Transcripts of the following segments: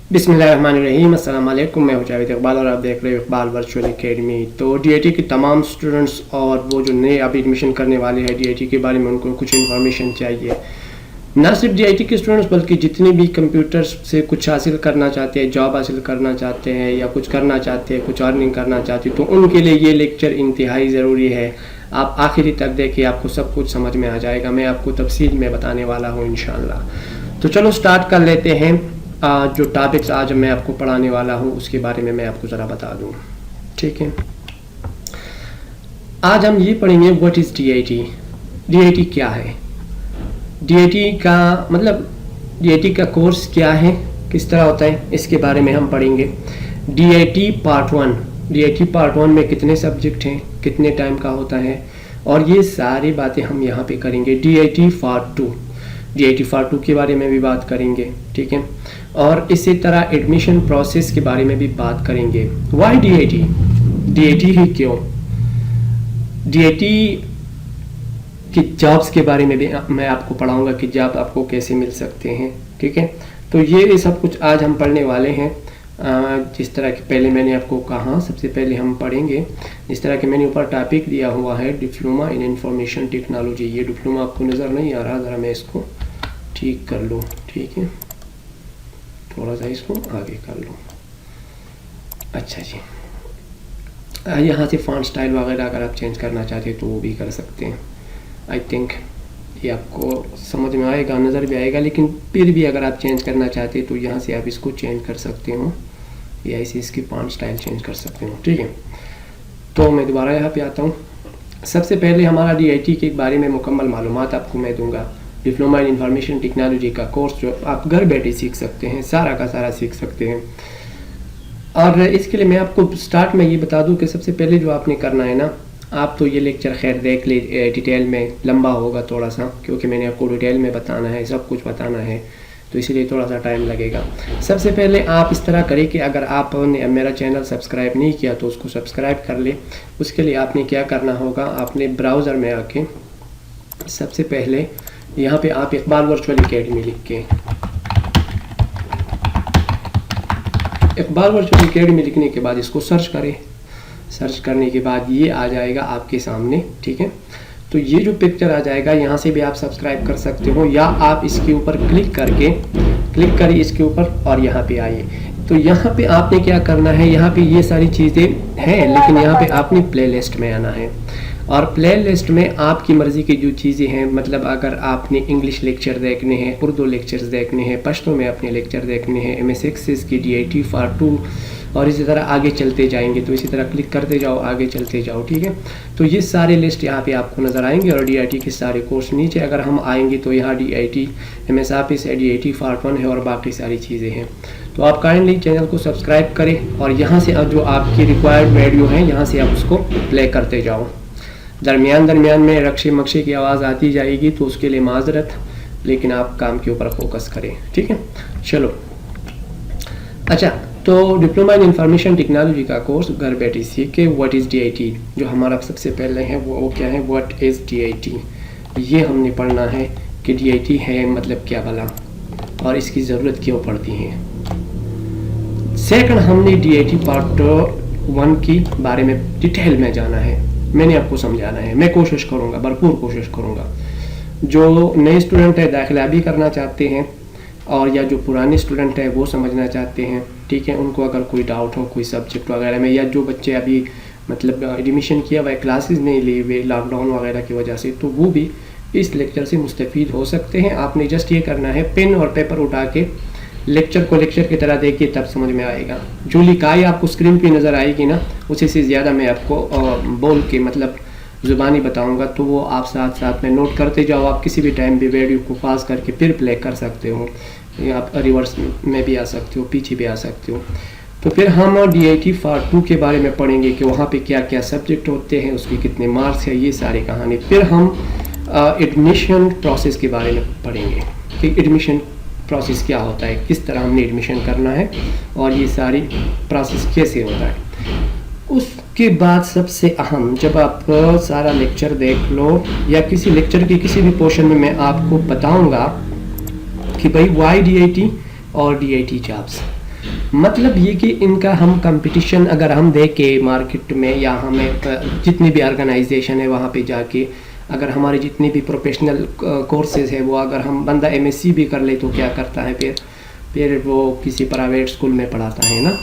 बिस्मिल्लाहिर्रहमानिर्रहीम, अस्सलाम वालेकुम। मैं हूं जावेद इकबाल और आप देख रहे हो इकबाल वर्चुअल एकेडमी। तो डीआईटी के तमाम स्टूडेंट्स और वो जो नए अभी एडमिशन करने वाले हैं डीआईटी के बारे में, उनको कुछ इन्फॉर्मेशन चाहिए। ना सिर्फ डीआईटी के स्टूडेंट्स बल्कि जितने भी कंप्यूटर्स से कुछ हासिल करना चाहते हैं, जॉब हासिल करना चाहते हैं या कुछ करना चाहते हैं, कुछ अर्निंग करना चाहते हैं, तो उनके लिए ये लेक्चर इंतहाई ज़रूरी है। आप आखिरी तक देखिए, आपको सब कुछ समझ में आ जाएगा। मैं आपको तफसील में बताने वाला हूँ इंशाअल्लाह। तो चलो स्टार्ट कर लेते हैं। जो टॉपिक्स आज मैं आपको पढ़ाने वाला हूँ उसके बारे में मैं आपको ज़रा बता दूँ, ठीक है। आज हम ये पढ़ेंगे व्हाट इज़ डीआईटी। डीआईटी क्या है, डीआईटी का मतलब डीआईटी का कोर्स क्या है, किस तरह होता है, इसके बारे में हम पढ़ेंगे। डीआईटी पार्ट 1, डीआईटी पार्ट 1 में कितने सब्जेक्ट हैं, कितने टाइम का होता है, और ये सारी बातें हम यहाँ पे करेंगे। डीआईटी पार्ट 2, डीआईटी पार्ट 2 के बारे में भी बात करेंगे, ठीक है। और इसी तरह एडमिशन प्रोसेस के बारे में भी बात करेंगे। वाई डीआईटी, डीआईटी ही क्यों, डीआईटी की जॉब्स के बारे में भी मैं आपको पढ़ाऊंगा कि जॉब आपको कैसे मिल सकते हैं, ठीक है। तो ये सब कुछ आज हम पढ़ने वाले हैं। जिस तरह के पहले मैंने आपको कहा, सबसे पहले हम पढ़ेंगे जिस तरह के मैंने ऊपर टॉपिक दिया हुआ है, डिप्लोमा इन इंफॉर्मेशन टेक्नोलॉजी। ये डिप्लोमा आपको नज़र नहीं आ रहा, ज़रा मैं इसको ठीक कर लूँ, ठीक है, थोड़ा सा इसको आगे कर लो। अच्छा जी, यहाँ से फॉन्ट स्टाइल वगैरह अगर आप चेंज करना चाहते हैं तो वो भी कर सकते हैं। आई थिंक ये आपको समझ में आएगा, नज़र भी आएगा, लेकिन फिर भी अगर आप चेंज करना चाहते हैं तो यहाँ से आप इसको चेंज कर सकते हो या इसे इसकी फॉन्ट स्टाइल चेंज कर सकते हो, ठीक है। तो मैं दोबारा यहाँ पे आता हूँ। सबसे पहले हमारा डीआईटी के बारे में मुकम्मल मालूमात आपको मैं दूंगा। डिप्लोमा इन इंफॉर्मेशन टेक्नोलॉजी का कोर्स जो आप घर बैठे सीख सकते हैं, सारा का सारा सीख सकते हैं। और इसके लिए मैं आपको स्टार्ट में ये बता दूं कि सबसे पहले जो आपने करना है ना, आप तो ये लेक्चर खैर देख ले, डिटेल में लंबा होगा थोड़ा सा, क्योंकि मैंने आपको डिटेल में बताना है, सब कुछ बताना है, तो इसलिए थोड़ा सा टाइम लगेगा। सबसे पहले आप इस तरह करें कि अगर आपने मेरा चैनल सब्सक्राइब नहीं किया तो उसको सब्सक्राइब कर ले। उसके लिए आपने क्या करना होगा, आपने ब्राउज़र में आके सबसे पहले यहाँ पे आप इकबाल वर्चुअल एकेडमी लिख के, इकबाल वर्चुअल एकेडमी लिखने के बाद इसको सर्च करें। सर्च करने के बाद ये आ जाएगा आपके सामने, ठीक है। तो ये जो पिक्चर आ जाएगा, यहाँ से भी आप सब्सक्राइब कर सकते हो, या आप इसके ऊपर क्लिक करिए इसके ऊपर और यहाँ पे आइए। तो यहाँ पे आपने क्या करना है, यहाँ पे ये सारी चीज़ें हैं, लेकिन यहाँ पे आपने प्ले लिस्ट में आना है। और प्ले लिस्ट में आपकी मर्ज़ी की जो चीज़ें हैं, मतलब अगर आपने इंग्लिश लेक्चर देखने हैं, उर्दू लेक्चर्स देखने हैं, पश्तो में अपने लेक्चर देखने हैं, MS एक्सेस की डीआईटी पार्ट 2, और इसी तरह आगे चलते जाएंगे, तो इसी तरह क्लिक करते जाओ, आगे चलते जाओ, ठीक है। तो ये सारे लिस्ट यहाँ पे आपको नज़र आएंगे और डीआईटी के सारे कोर्स नीचे अगर हम आएंगे तो यहाँ डीआईटी MS ऑफिस है, डीआईटी पार्ट 1 है और बाकी सारी चीज़ें हैं। तो आप काइंडली चैनल को सब्सक्राइब करें और यहाँ से जो आपकी रिक्वायर्ड वीडियो है यहाँ से आप उसको प्ले करते जाओ। दरमियान में रक्षे मक्षे की आवाज़ आती जाएगी तो उसके लिए माजरत, लेकिन आप काम के ऊपर फोकस करें, ठीक है। चलो, अच्छा, तो डिप्लोमा इन इंफॉर्मेशन टेक्नोलॉजी का कोर्स घर बैठे सीख के व्हाट इज़ डीआईटी, जो हमारा सबसे पहले है वो क्या है, व्हाट इज़ डीआईटी। ये हमने पढ़ना है कि डीआईटी है मतलब क्या भला और इसकी ज़रूरत क्यों पड़ती है। सेकंड, हमने डीआईटी पार्ट 1 की बारे में डिटेल में जाना है, मैंने आपको समझाना है। मैं कोशिश करूँगा, भरपूर कोशिश करूँगा। जो नए स्टूडेंट है, दाखिला भी करना चाहते हैं, और या जो पुराने स्टूडेंट है वो समझना चाहते हैं, ठीक है, उनको अगर कोई डाउट हो कोई सब्जेक्ट वगैरह में, या जो बच्चे अभी मतलब एडमिशन किया हुआ है, क्लासेस नहीं लिए हुए लॉकडाउन वगैरह की वजह से, तो वो भी इस लेक्चर से मुस्तफ़ीद हो सकते हैं। आपने जस्ट ये करना है, पेन और पेपर उठा के लेक्चर को लेक्चर की तरह देखिए, तब समझ में आएगा। जो लिखाई आपको स्क्रीन पे नज़र आएगी ना, उसी से ज़्यादा मैं आपको बोल के मतलब ज़ुबानी बताऊंगा, तो वो आप साथ साथ में नोट करते जाओ। आप किसी भी टाइम भी वीडियो को पास करके फिर प्ले कर सकते हो, या आप रिवर्स में भी आ सकते हो, पीछे भी आ सकते हो। तो फिर हम डीआईटी पार्ट 2 के बारे में पढ़ेंगे कि वहाँ पे क्या क्या सब्जेक्ट होते हैं, उसके कितने मार्क्स है, ये सारी कहानी। फिर हम एडमिशन प्रोसेस के बारे में पढ़ेंगे कि एडमिशन प्रोसेस क्या होता है, किस तरह हमने एडमिशन करना है और ये सारी प्रोसेस कैसे होता है। उसके बाद सबसे अहम, जब आप सारा लेक्चर देख लो या किसी लेक्चर की किसी भी पोर्शन में मैं आपको बताऊंगा कि भाई वाई डीआईटी और डीआईटी जॉब्स। मतलब ये कि इनका हम कंपटीशन अगर हम देखें मार्केट में या हमें जितनी भी ऑर्गेनाइजेशन है वहाँ पे जाके अगर हमारे जितने भी प्रोफेशनल कोर्सेज है वो अगर हम बंदा एमएससी भी कर ले तो क्या करता है फिर वो किसी प्राइवेट स्कूल में पढ़ाता है ना।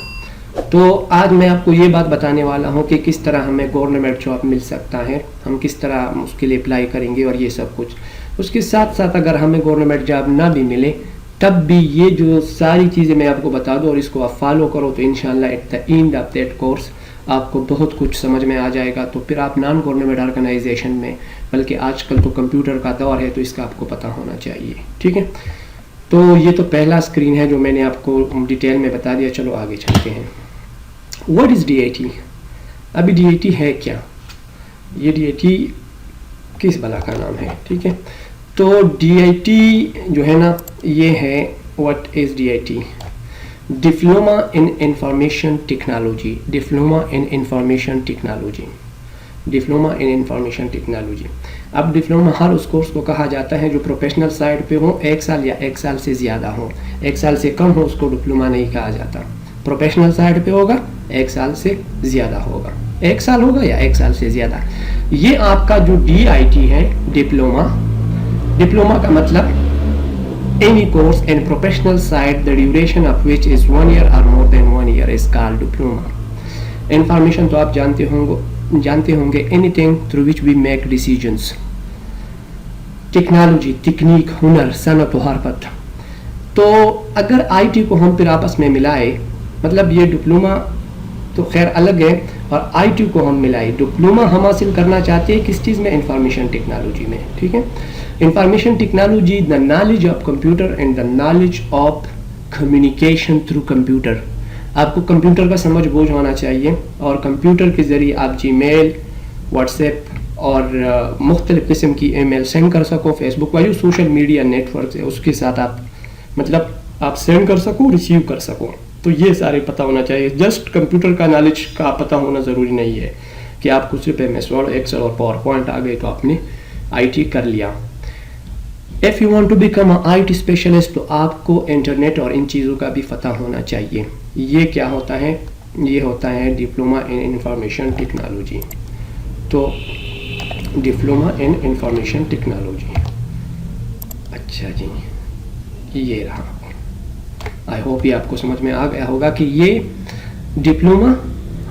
तो आज मैं आपको ये बात बताने वाला हूँ कि किस तरह हमें गवर्नमेंट जॉब मिल सकता है, हम किस तरह उसके लिए अप्लाई करेंगे और ये सब कुछ। उसके साथ साथ अगर हमें गवर्नमेंट जॉब ना भी मिले तब भी ये जो सारी चीज़ें मैं आपको बता दूँ और इसको आप फॉलो करो तो इंशाल्लाह at the end of that course आपको बहुत कुछ समझ में आ जाएगा। तो फिर आप नॉन गवर्नमेंट ऑर्गेनाइजेशन में, बल्कि आजकल तो कंप्यूटर का दौर है तो इसका आपको पता होना चाहिए, ठीक है। तो ये तो पहला स्क्रीन है जो मैंने आपको डिटेल में बता दिया। चलो आगे चलते हैं। What is DIT? अभी DIT है क्या? ये DIT किस भला का नाम है, ठीक है। तो DIT जो है ना ये है, what is DIT? Diploma in information technology, diploma in information technology, diploma in information technology. अब डिप्लोमा हर उस कोर्स को कहा जाता है जो प्रोफेशनल साइड पे हो, 1 साल या 1 साल से ज़्यादा हो। 1 साल से कम हो उसको डिप्लोमा नहीं कहा जाता। प्रोफेशनल साइड पे होगा 1 साल से ज़्यादा होगा, 1 साल होगा या 1 साल से ज़्यादा। ये आपका जो DIT है डिप्लोमा, डिप्लोमा का मतलब any course in professional side the duration of which is 1 year or more than 1 year is called diploma. Information तो आप जानते होंगे anything through which we make decisions. Technology, तकनीक, हुनर, सनत, हरकत। तो अगर IT को हम फिर आपस में मिलाए, मतलब ये डिप्लोमा तो खैर अलग है और IT को हम मिलाए, डिप्लोमा हम हासिल करना चाहते हैं किस चीज़ में? इंफॉर्मेशन टेक्नोलॉजी में, ठीक है। Information technology, the knowledge of computer and the knowledge of communication through computer. आपको कंप्यूटर का समझ बूझ होना चाहिए और कंप्यूटर के ज़रिए आप जीमेल, व्हाट्सएप और मुख्तलिफ़ किस्म की ईमेल सेंड कर सको। फेसबुक वाली सोशल मीडिया नेटवर्क है उसके साथ आप मतलब आप सेंड कर सको, रिसीव कर सको। तो ये सारे पता होना चाहिए। जस्ट कंप्यूटर का नॉलेज का पता होना ज़रूरी नहीं है कि आपको सिर्फ MS वर्ड, एक्सेल और पावर पॉइंट आ गए तो आपने IT कर लिया। If you want to become a IT specialist तो आपको इंटरनेट और इन चीज़ों का भी पता होना चाहिए। ये क्या होता है? ये होता है डिप्लोमा इन इंफॉर्मेशन टेक्नोलॉजी। तो डिप्लोमा इन इंफॉर्मेशन टेक्नोलॉजी, अच्छा जी, ये रहा। आई होप ये आपको समझ में आ गया होगा कि ये डिप्लोमा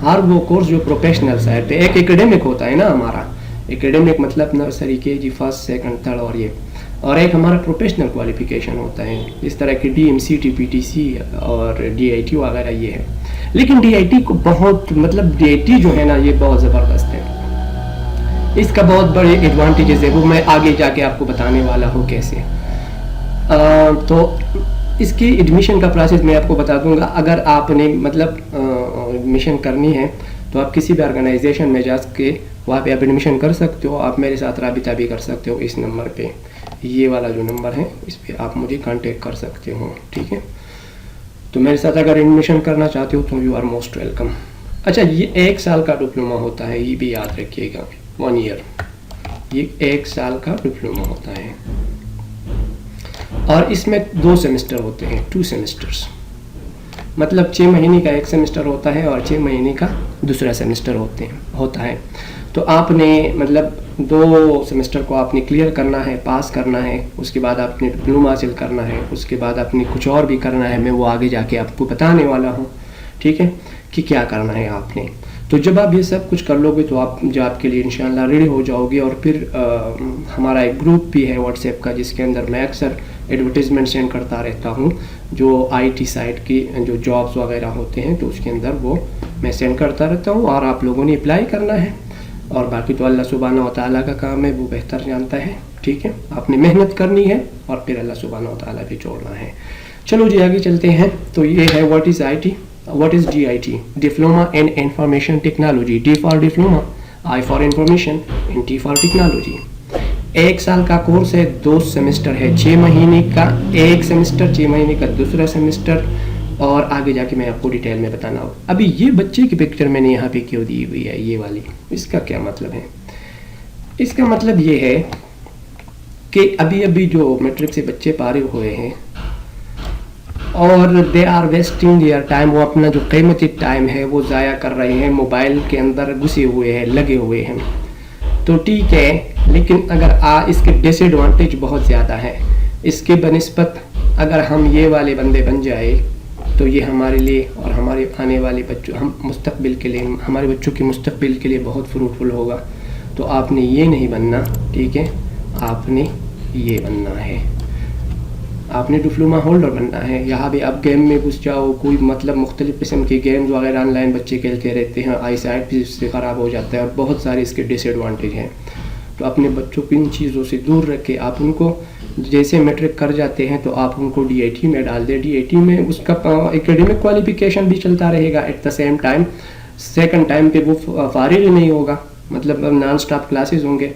हर वो कोर्स जो प्रोफेशनल साइड पे, एक एकेडमिक होता है ना हमारा, एकेडमिक मतलब nursery KG, first, second, third और ये, और एक हमारा प्रोफेशनल क्वालिफिकेशन होता है इस तरह की DMC, TPTC और DIT वगैरह ये है। लेकिन DIT को बहुत मतलब DIT जो है ना ये बहुत ज़बरदस्त है, इसका बहुत बड़े एडवांटेजेस है, वो मैं आगे जाके आपको बताने वाला हूँ कैसे। तो इसकी एडमिशन का प्रोसेस मैं आपको बता दूंगा। अगर आपने मतलब एडमिशन करनी है तो आप किसी भी ऑर्गेनाइजेशन में जा के वहाँ पे आप एडमिशन कर सकते हो। आप मेरे साथ राबिता भी कर सकते हो इस नंबर पे, ये वाला जो नंबर है इस पे आप मुझे कांटेक्ट कर सकते हो, ठीक है। तो मेरे साथ अगर एडमिशन करना चाहते हो तो यू आर मोस्ट वेलकम। अच्छा, ये 1 साल का डिप्लोमा होता है, ये भी याद रखिएगा, 1 ईयर, ये 1 साल का डिप्लोमा होता है और इसमें 2 सेमेस्टर होते हैं, 2 सेमेस्टर्स, मतलब 6 महीने का 1 सेमेस्टर होता है और 6 महीने का दूसरा सेमेस्टर होता है। तो आपने मतलब 2 सेमेस्टर को आपने क्लियर करना है, पास करना है, उसके बाद आपने डिप्लोमा हासिल करना है, उसके बाद आपने कुछ और भी करना है, मैं वो आगे जाके आपको बताने वाला हूँ, ठीक है, कि क्या करना है आपने। तो जब आप ये सब कुछ कर लोगे तो आप जो आपके लिए इंशाल्लाह रेडी हो जाओगे। और फिर हमारा एक ग्रुप भी है व्हाट्सएप का जिसके अंदर मैं अक्सर एडवर्टीज़मेंट सेंड करता रहता हूँ, जो IT साइट की जो जॉब्स वगैरह होते हैं तो उसके अंदर वो मैं सेंड करता रहता हूँ और आप लोगों ने अप्लाई करना है। और बाकी तो अल्लाह सुब्हानहू व तआला का काम है, वो बेहतर जानता है, ठीक है। आपने मेहनत करनी है और फिर अल्लाह सुब्हानहू व तआला भी जोड़ना है। चलो जी आगे चलते हैं। तो ये है what is IT, what is DIT, diploma in information technology. D for diploma, I for information, T for technology. 1 साल का कोर्स है, 2 सेमेस्टर है, 6 महीने का 1 सेमेस्टर, 6 महीने का दूसरा सेमेस्टर, और आगे जाके मैं आपको डिटेल में बताना होगा। अभी ये बच्चे की पिक्चर मैंने यहाँ पे क्यों दी हुई है, ये वाली, इसका क्या मतलब है? इसका मतलब ये है कि अभी अभी जो मैट्रिक से बच्चे पारे हुए हैं और they are wasting their time, वो अपना जो कीमती टाइम है वो ज़ाया कर रहे हैं, मोबाइल के अंदर घुसे हुए हैं, लगे हुए हैं। तो ठीक है, लेकिन अगर इसके डिसएडवांटेज बहुत ज़्यादा है। इसके बनिस्बत अगर हम ये वाले बंदे बन जाए तो ये हमारे लिए और हमारे आने वाले बच्चों, हम मुस्तकबिल के लिए, हमारे बच्चों के मुस्तकबिल के लिए बहुत फ्रूटफुल होगा। तो आपने ये नहीं बनना, ठीक है, आपने ये बनना है, आपने डिप्लोमा होल्डर बनना है। यहाँ भी आप गेम में घुस जाओ, कोई मतलब मुख्तलिफ़ किस्म के गेम्स वगैरह ऑनलाइन बच्चे खेलते रहते हैं, आई साइट भी इससे ख़राब हो जाता है और बहुत सारे इसके डिसएडवांटेज हैं। तो अपने बच्चों को इन चीज़ों से दूर रखें। आप उनको जैसे मैट्रिक कर जाते हैं तो आप उनको DIT में डाल दें। DIT में उसका एकेडमिक क्वालिफिकेशन भी चलता रहेगा, at the same time second time पे वो फारिग नहीं होगा, मतलब नॉन स्टॉप क्लासेस होंगे,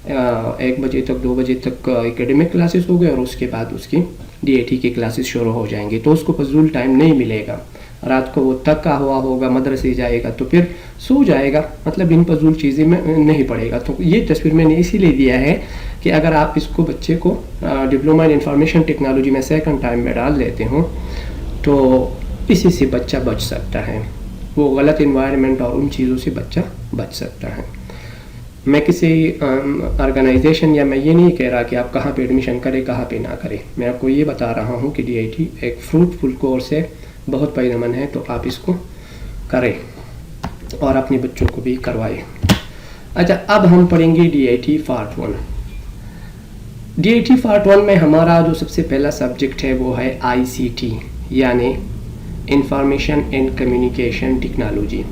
1 बजे तक 2 बजे तक एकेडमिक क्लासेस हो गए और उसके बाद उसकी DIT की क्लासेस शुरू हो जाएंगी। तो उसको फजूल टाइम नहीं मिलेगा, रात को वो थका हुआ होगा, मदरसे जाएगा तो फिर सो जाएगा, मतलब इन फजूल चीज़ें में नहीं पड़ेगा। तो ये तस्वीर मैंने इसीलिए दिया है कि अगर आप इसको बच्चे को डिप्लोमा इन इंफॉर्मेशन टेक्नोलॉजी में सेकंड टाइम में डाल देते हो तो इसी से बच्चा बच सकता है, वो गलत इन्वायरमेंट और उन चीज़ों से बच्चा बच सकता है। मैं किसी ऑर्गेनाइजेशन या मैं ये नहीं कह रहा कि आप कहाँ पे एडमिशन करें कहाँ पे ना करें, मैं आपको ये बता रहा हूँ कि DIT एक फ्रूटफुल कोर्स है, बहुत फ़ायदेमंद है, तो आप इसको करें और अपने बच्चों को भी करवाएं। अच्छा, अब हम पढ़ेंगे DIT पार्ट 1। DIT पार्ट 1 में हमारा जो सबसे पहला सब्जेक्ट है वो है ICT, यानी इंफॉर्मेशन एंड कम्युनिकेशन टेक्नोलॉजी।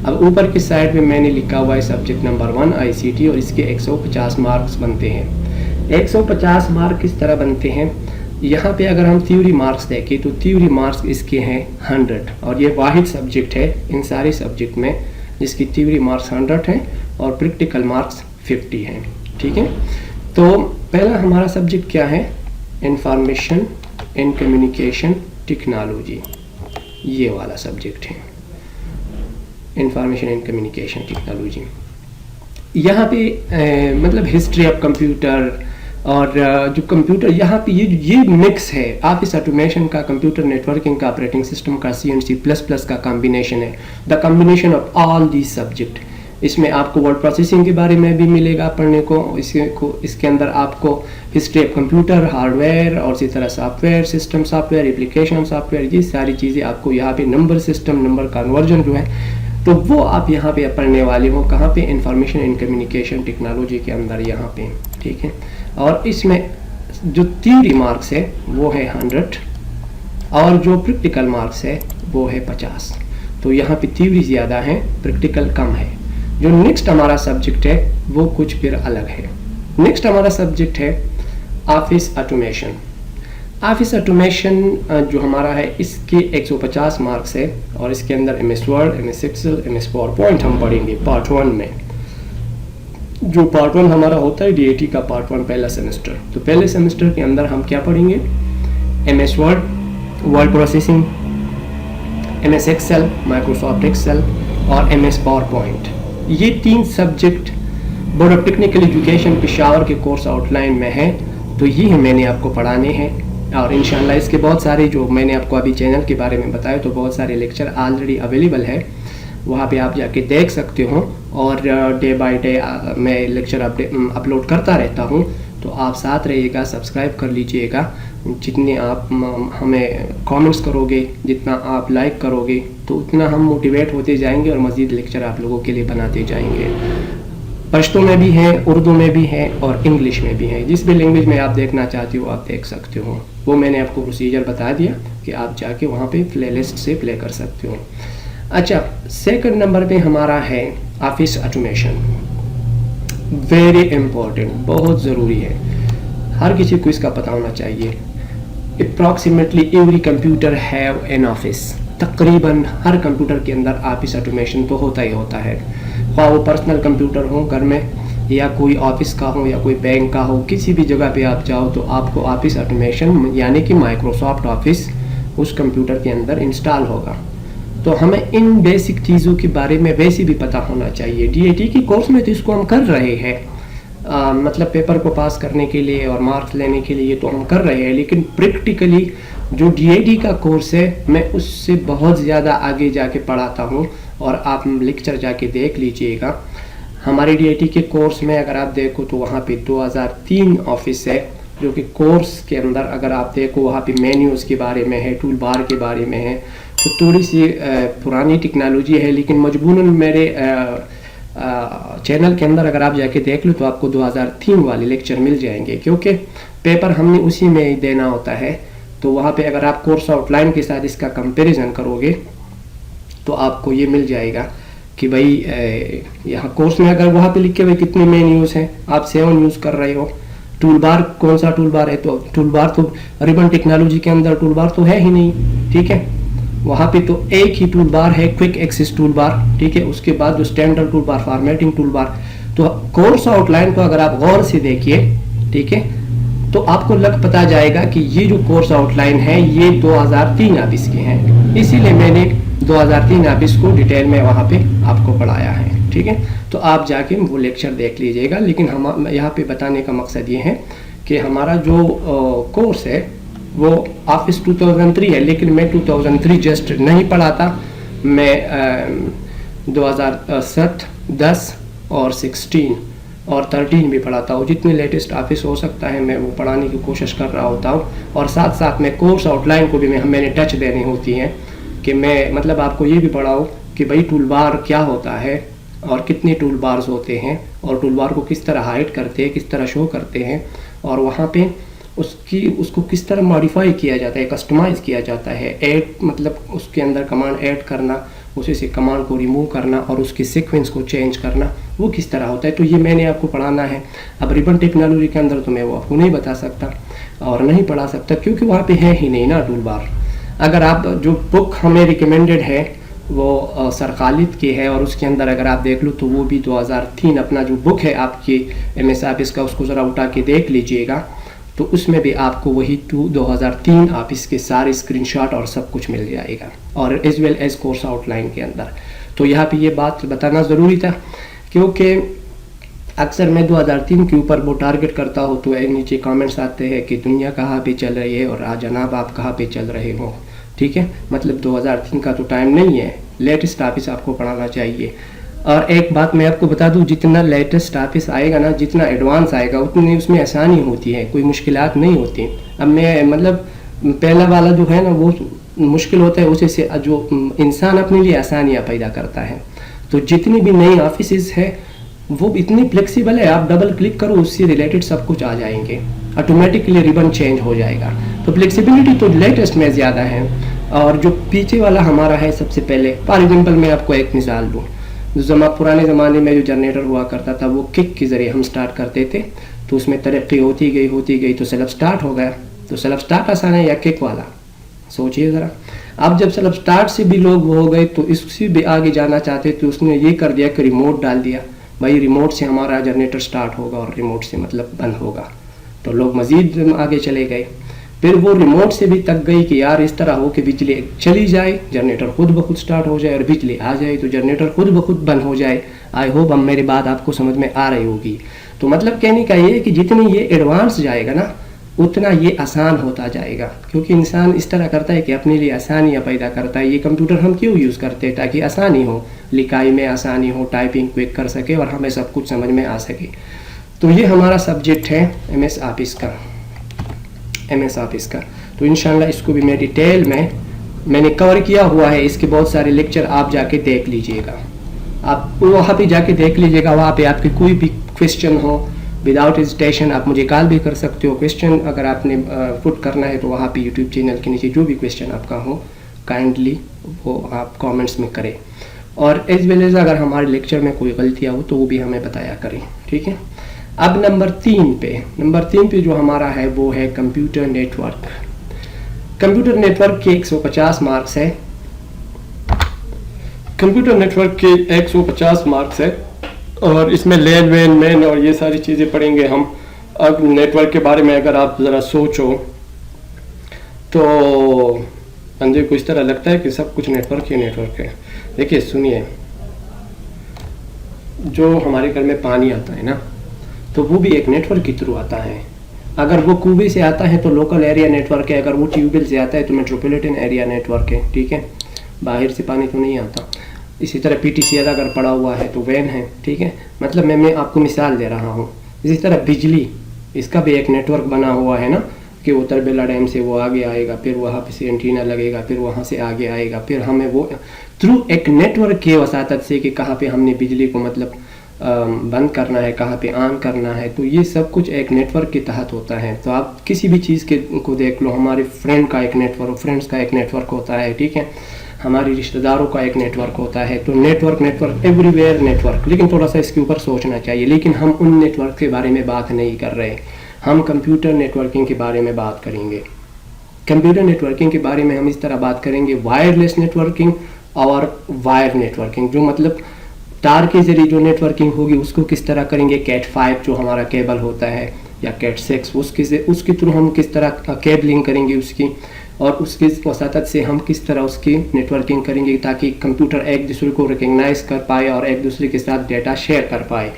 अब ऊपर की साइड में मैंने लिखा हुआ है सब्जेक्ट नंबर 1 ICT और इसके 150 मार्क्स बनते हैं। 150 मार्क किस तरह बनते हैं, यहाँ पे अगर हम थ्योरी मार्क्स देखें तो थ्योरी मार्क्स इसके हैं 100 और ये वाहिद सब्जेक्ट है इन सारे सब्जेक्ट में जिसकी थ्योरी मार्क्स 100 हैं और प्रैक्टिकल मार्क्स 50 हैं। ठीक है, तो पहला हमारा सब्जेक्ट क्या है, इंफॉर्मेशन एंड कम्युनिकेशन टेक्नोलॉजी, ये वाला सब्जेक्ट है इंफॉर्मेशन एंड कम्युनिकेशन टेक्नोलॉजी। यहाँ पे मतलब हिस्ट्री ऑफ कंप्यूटर और जो कंप्यूटर यहाँ पे ये मिक्स है ऑफिस ऑटोमेशन का, कंप्यूटर नेटवर्किंग का, ऑपरेटिंग सिस्टम का, C++ का कॉम्बिनेशन है, the combination of all these subject. इसमें आपको वर्ड प्रोसेसिंग के बारे में भी मिलेगा पढ़ने को, इसके अंदर आपको हिस्ट्री ऑफ कंप्यूटर, हार्डवेयर और इसी तरह software, system software, application software, ये सारी चीज़ें आपको यहाँ पे नंबर सिस्टम, नंबर कन्वर्जन जो है तो वो आप यहाँ पे पढ़ने वाले हो। कहाँ पे, इंफॉर्मेशन एंड कम्युनिकेशन टेक्नोलॉजी के अंदर यहाँ पे। ठीक है, और इसमें जो थ्योरी मार्क्स है वो है 100 और जो प्रैक्टिकल मार्क्स है वो है 50। तो यहाँ पे थ्योरी ज़्यादा है, प्रैक्टिकल कम है। जो नेक्स्ट हमारा सब्जेक्ट है वो कुछ फिर अलग है। नेक्स्ट हमारा सब्जेक्ट है ऑफिस ऑटोमेशन। ऑफिस ऑटोमेशन जो हमारा है इसके 150 मार्क्स है और इसके अंदर MS Word, MS Excel, MS PowerPoint हम पढ़ेंगे पार्ट 1 में। जो पार्ट 1 हमारा होता है DIT का पार्ट 1 पहला सेमेस्टर, तो पहले सेमेस्टर के अंदर हम क्या पढ़ेंगे, MS Word, word processing, MS Excel, Microsoft Excel और MS पावरपॉइंट। ये 3 subject board of technical education Peshawar के कोर्स आउटलाइन में है, तो ये मैंने आपको पढ़ाने हैं और इंशाल्लाह इसके बहुत सारे जो मैंने आपको अभी चैनल के बारे में बताया तो बहुत सारे लेक्चर ऑलरेडी अवेलेबल है, वहाँ पे आप जाके देख सकते हो और डे बाय डे मैं लेक्चर अपलोड करता रहता हूँ। तो आप साथ रहिएगा, सब्सक्राइब कर लीजिएगा। जितने आप हमें कमेंट्स करोगे, जितना आप लाइक करोगे तो उतना हम मोटिवेट होते जाएंगे और मज़ीद लेक्चर आप लोगों के लिए बनाते जाएंगे। पश्तो में भी है, उर्दू में भी है और इंग्लिश में भी है। जिस भी लैंग्वेज में आप देखना चाहते हो आप देख सकते हो। वो मैंने आपको प्रोसीजर बता दिया कि आप जाके वहाँ पे प्लेलिस्ट से प्ले कर सकते हो। अच्छा, सेकंड नंबर पे हमारा है ऑफिस ऑटोमेशन। वेरी इम्पोर्टेंट, बहुत ज़रूरी है, हर किसी को इसका पता होना चाहिए। Approximately every computer have an office. तकरीबन हर कंप्यूटर के अंदर ऑफिस ऑटोमेशन तो होता ही होता है, ख्वाह वो पर्सनल कंप्यूटर हो घर में या कोई ऑफिस का हो या कोई बैंक का हो, किसी भी जगह पे आप जाओ तो आपको ऑफिस ऑटोमेशन यानी कि माइक्रोसॉफ्ट ऑफिस उस कंप्यूटर के अंदर इंस्टॉल होगा। तो हमें इन बेसिक चीज़ों के बारे में वैसे भी पता होना चाहिए। DIT के कोर्स में तो इसको हम कर रहे हैं, मतलब पेपर को पास करने के लिए और मार्क्स लेने के लिए तो हम कर रहे हैं, लेकिन प्रैक्टिकली जो DIT का कोर्स है मैं उससे बहुत ज़्यादा आगे जाके पढ़ाता हूँ, और आप लेक्चर जाके देख लीजिएगा। हमारे DIT के कोर्स में अगर आप देखो तो वहाँ पे 2003 ऑफिस है, जो कि कोर्स के अंदर अगर आप देखो वहाँ पे मेन्यूज़ के बारे में है, टूल बार के बारे में है। तो थोड़ी सी पुरानी टेक्नोलॉजी है, लेकिन मजबूरन मेरे चैनल के अंदर अगर आप जाके देख लो तो आपको 2003 वाले लेक्चर मिल जाएंगे, क्योंकि पेपर हमने उसी में ही देना होता है। तो वहाँ पे अगर आप कोर्स आउटलाइन के साथ इसका कंपैरिजन करोगे तो आपको ये मिल जाएगा कि भाई यहाँ कोर्स में अगर वहाँ पे लिखे हुए कितने मेन्यूज़ हैं, आप 7 यूज़ कर रहे हो। टूल बार कौन सा टूल बार है, तो टूल बार तो रिबन टेक्नोलॉजी के अंदर टूल बार तो है ही नहीं, ठीक है। वहाँ पे तो एक ही टूल बार है, क्विक एक्सेस टूल बार, ठीक है। उसके बाद जो standard tool bar, formatting tool bar. तो कोर्स आउटलाइन को अगर आप गौर से देखिए, ठीक है, तो आपको पता जाएगा कि ये जो कोर्स आउटलाइन है ये 2003 आप इसके हैं, इसीलिए मैंने 2003 आप इसको डिटेल में वहाँ पे आपको पढ़ाया है, ठीक है। तो आप जाके वो लेक्चर देख लीजिएगा। लेकिन हम यहाँ पे बताने का मकसद ये है कि हमारा जो कोर्स है वो ऑफिस 2003 है, लेकिन मैं 2003 जस्ट नहीं पढ़ाता, मैं 2007, 10 और 16 और 13 भी पढ़ाता हूँ। जितने लेटेस्ट ऑफिस हो सकता है मैं वो पढ़ाने की कोशिश कर रहा होता हूँ, और साथ साथ में कोर्स आउटलाइन को भी मैंने टच देनी होती है कि मैं मतलब आपको ये भी पढ़ाऊँ कि भाई टूल बार क्या होता है और कितने टूल बार्स होते हैं, और टूल बार को किस तरह हाइड करते हैं, किस तरह शो करते हैं, और वहाँ पे उसको किस तरह मॉडिफाई किया जाता है, कस्टमाइज़ किया जाता है। ऐड मतलब उसके अंदर कमांड ऐड करना, उसी से कमांड को रिमूव करना और उसके सीक्वेंस को चेंज करना, वो किस तरह होता है। तो ये मैंने आपको पढ़ाना है। अब रिबन टेक्नोलॉजी के अंदर तो मैं वो आपको नहीं बता सकता और नहीं पढ़ा सकता, क्योंकि वहाँ पे है ही नहीं ना टूल बार। अगर आप जो बुक हमें रिकमेंडेड है वो सर खालिद की है, और उसके अंदर अगर आप देख लो तो वो भी 2003 अपना जो बुक है आपकी MS ऑफिस का, उसको ज़रा उठा के देख लीजिएगा, तो उसमें भी आपको वही 2003 आप इसके सारे स्क्रीनशॉट और सब कुछ मिल जाएगा, और as well as course outline के अंदर। तो यहाँ पे ये बात बताना ज़रूरी था, क्योंकि अक्सर मैं 2003 के ऊपर वो टारगेट करता हूँ तो नीचे कमेंट्स आते हैं कि दुनिया कहाँ पे चल रही है और जनाब आप कहाँ पे चल रहे हो, ठीक है। मतलब 2003 का तो टाइम नहीं है, लेटेस्ट ऑफिस आपको पढ़ाना चाहिए। और एक बात मैं आपको बता दूं, जितना लेटेस्ट ऑफिस आएगा ना, जितना एडवांस आएगा, उतनी उसमें आसानी होती है, कोई मुश्किलात नहीं होती। अब मैं मतलब पहला वाला जो है ना वो मुश्किल होता है, उसे से जो इंसान अपने लिए आसानियाँ पैदा करता है। तो जितनी भी नई ऑफिस है वो इतनी फ्लेक्सिबल है, आप डबल क्लिक करो उससे रिलेटेड सब कुछ आ जाएंगे, ऑटोमेटिकली रिबन चेंज हो जाएगा। तो फ्लेक्सिबिलिटी तो लेटेस्ट में ज़्यादा है। और जो पीछे वाला हमारा है, सबसे पहले फॉर एग्जाम्पल मैं आपको एक मिसाल दूँ, पुराने ज़माने में जो जनरेटर हुआ करता था वो किक के ज़रिए हम स्टार्ट करते थे, तो उसमें तरक्की होती गई तो सेल्फ स्टार्ट हो गया। तो सेल्फ स्टार्ट आसान है या किक वाला, सोचिए ज़रा। अब जब सेल्फ स्टार्ट से भी लोग वो हो गए तो इससे भी आगे जाना चाहते तो उसने ये कर दिया कि रिमोट डाल दिया, भाई रिमोट से हमारा जनरेटर स्टार्ट होगा और रिमोट से मतलब बंद होगा। तो लोग मज़ीद आगे चले गए, फिर वो रिमोट से भी तक गई कि यार इस तरह हो कि बिजली चली जाए, जनरेटर खुद ब खुद स्टार्ट हो जाए, और बिजली आ जाए तो जनरेटर खुद ब खुद बंद हो जाए। आई होप अब मेरी बात आपको समझ में आ रही होगी। तो मतलब कहने का ये है कि जितनी ये एडवांस जाएगा ना उतना ये आसान होता जाएगा, क्योंकि इंसान इस तरह करता है कि अपने लिए आसानियाँ पैदा करता है। ये कंप्यूटर हम क्यों यूज़ करते हैं? ताकि आसानी हो, लिखाई में आसानी हो, टाइपिंग क्विक कर सके और हमें सब कुछ समझ में आ सके। तो ये हमारा सब्जेक्ट है MS ऑफिस का। तो इंशाल्लाह इसको भी मैं डिटेल में मैंने कवर किया हुआ है, इसके बहुत सारे लेक्चर आप जाके देख लीजिएगा, आप वहाँ पे जाके देख लीजिएगा। वहाँ पे आपके कोई भी क्वेश्चन हो विदाउट हेजिटेशन आप मुझे कॉल भी कर सकते हो। क्वेश्चन अगर आपने पुट करना है तो वहाँ पे यूट्यूब चैनल के नीचे जो भी क्वेश्चन आपका हो काइंडली वो आप कमेंट्स में करें, और एज वेल एज अगर हमारे लेक्चर में कोई गलतियाँ हो तो वो भी हमें बताया करें, ठीक है। अब नंबर 3 पे जो हमारा है वो है कंप्यूटर नेटवर्क। कंप्यूटर नेटवर्क के 150 मार्क्स है। कंप्यूटर नेटवर्क के 150 मार्क्स है, और इसमें लैन वैन मैन और ये सारी चीज़ें पढ़ेंगे हम। अब नेटवर्क के बारे में अगर आप ज़रा सोचो तो अंदर को इस तरह लगता है कि सब कुछ नेटवर्क है। देखिए सुनिए, जो हमारे घर में पानी आता है ना, तो वो भी एक नेटवर्क के थ्रू आता है। अगर वो कूबे से आता है तो लोकल एरिया नेटवर्क है, अगर वो ट्यूबवेल से आता है तो मेट्रोपॉलिटन एरिया नेटवर्क है, ठीक है, बाहर से पानी तो नहीं आता। इसी तरह PTCL अगर पड़ा हुआ है तो वैन है, ठीक है, मतलब मैं आपको मिसाल दे रहा हूँ। इसी तरह बिजली, इसका भी एक नेटवर्क बना हुआ है ना, कि वो तरबेला डैम से वो आगे आएगा, फिर वहाँ पे से एंटीना लगेगा, फिर वहाँ से आगे आएगा, फिर हमें वो थ्रू एक नेटवर्क के वसातत से कि कहाँ पे हमने बिजली को मतलब बंद करना है, कहाँ पे ऑन करना है, तो ये सब कुछ एक नेटवर्क के तहत होता है। तो आप किसी भी चीज़ के को देख लो, हमारे फ्रेंड का एक नेटवर्क, फ्रेंड्स का एक नेटवर्क होता है, ठीक है, हमारे रिश्तेदारों का एक नेटवर्क होता है। तो नेटवर्क एवरीवेयर नेटवर्क, लेकिन थोड़ा सा इसके ऊपर सोचना चाहिए। लेकिन हम उन नेटवर्क के बारे में बात नहीं कर रहे, हम कंप्यूटर नेटवर्किंग के बारे में बात करेंगे। कंप्यूटर नेटवर्किंग के बारे में हम इस तरह बात करेंगे, वायरलेस नेटवर्किंग और वायर नेटवर्किंग, जो मतलब तार के जरिए जो नेटवर्किंग होगी उसको किस तरह करेंगे। कैट 5 जो हमारा केबल होता है, या कैट 6, उसके थ्रू हम किस तरह केबलिंग करेंगे उसकी, और उसकी वसातत से हम किस तरह उसकी नेटवर्किंग करेंगे ताकि कंप्यूटर एक दूसरे को रिकग्नाइज कर पाए और एक दूसरे के साथ डेटा शेयर कर पाए।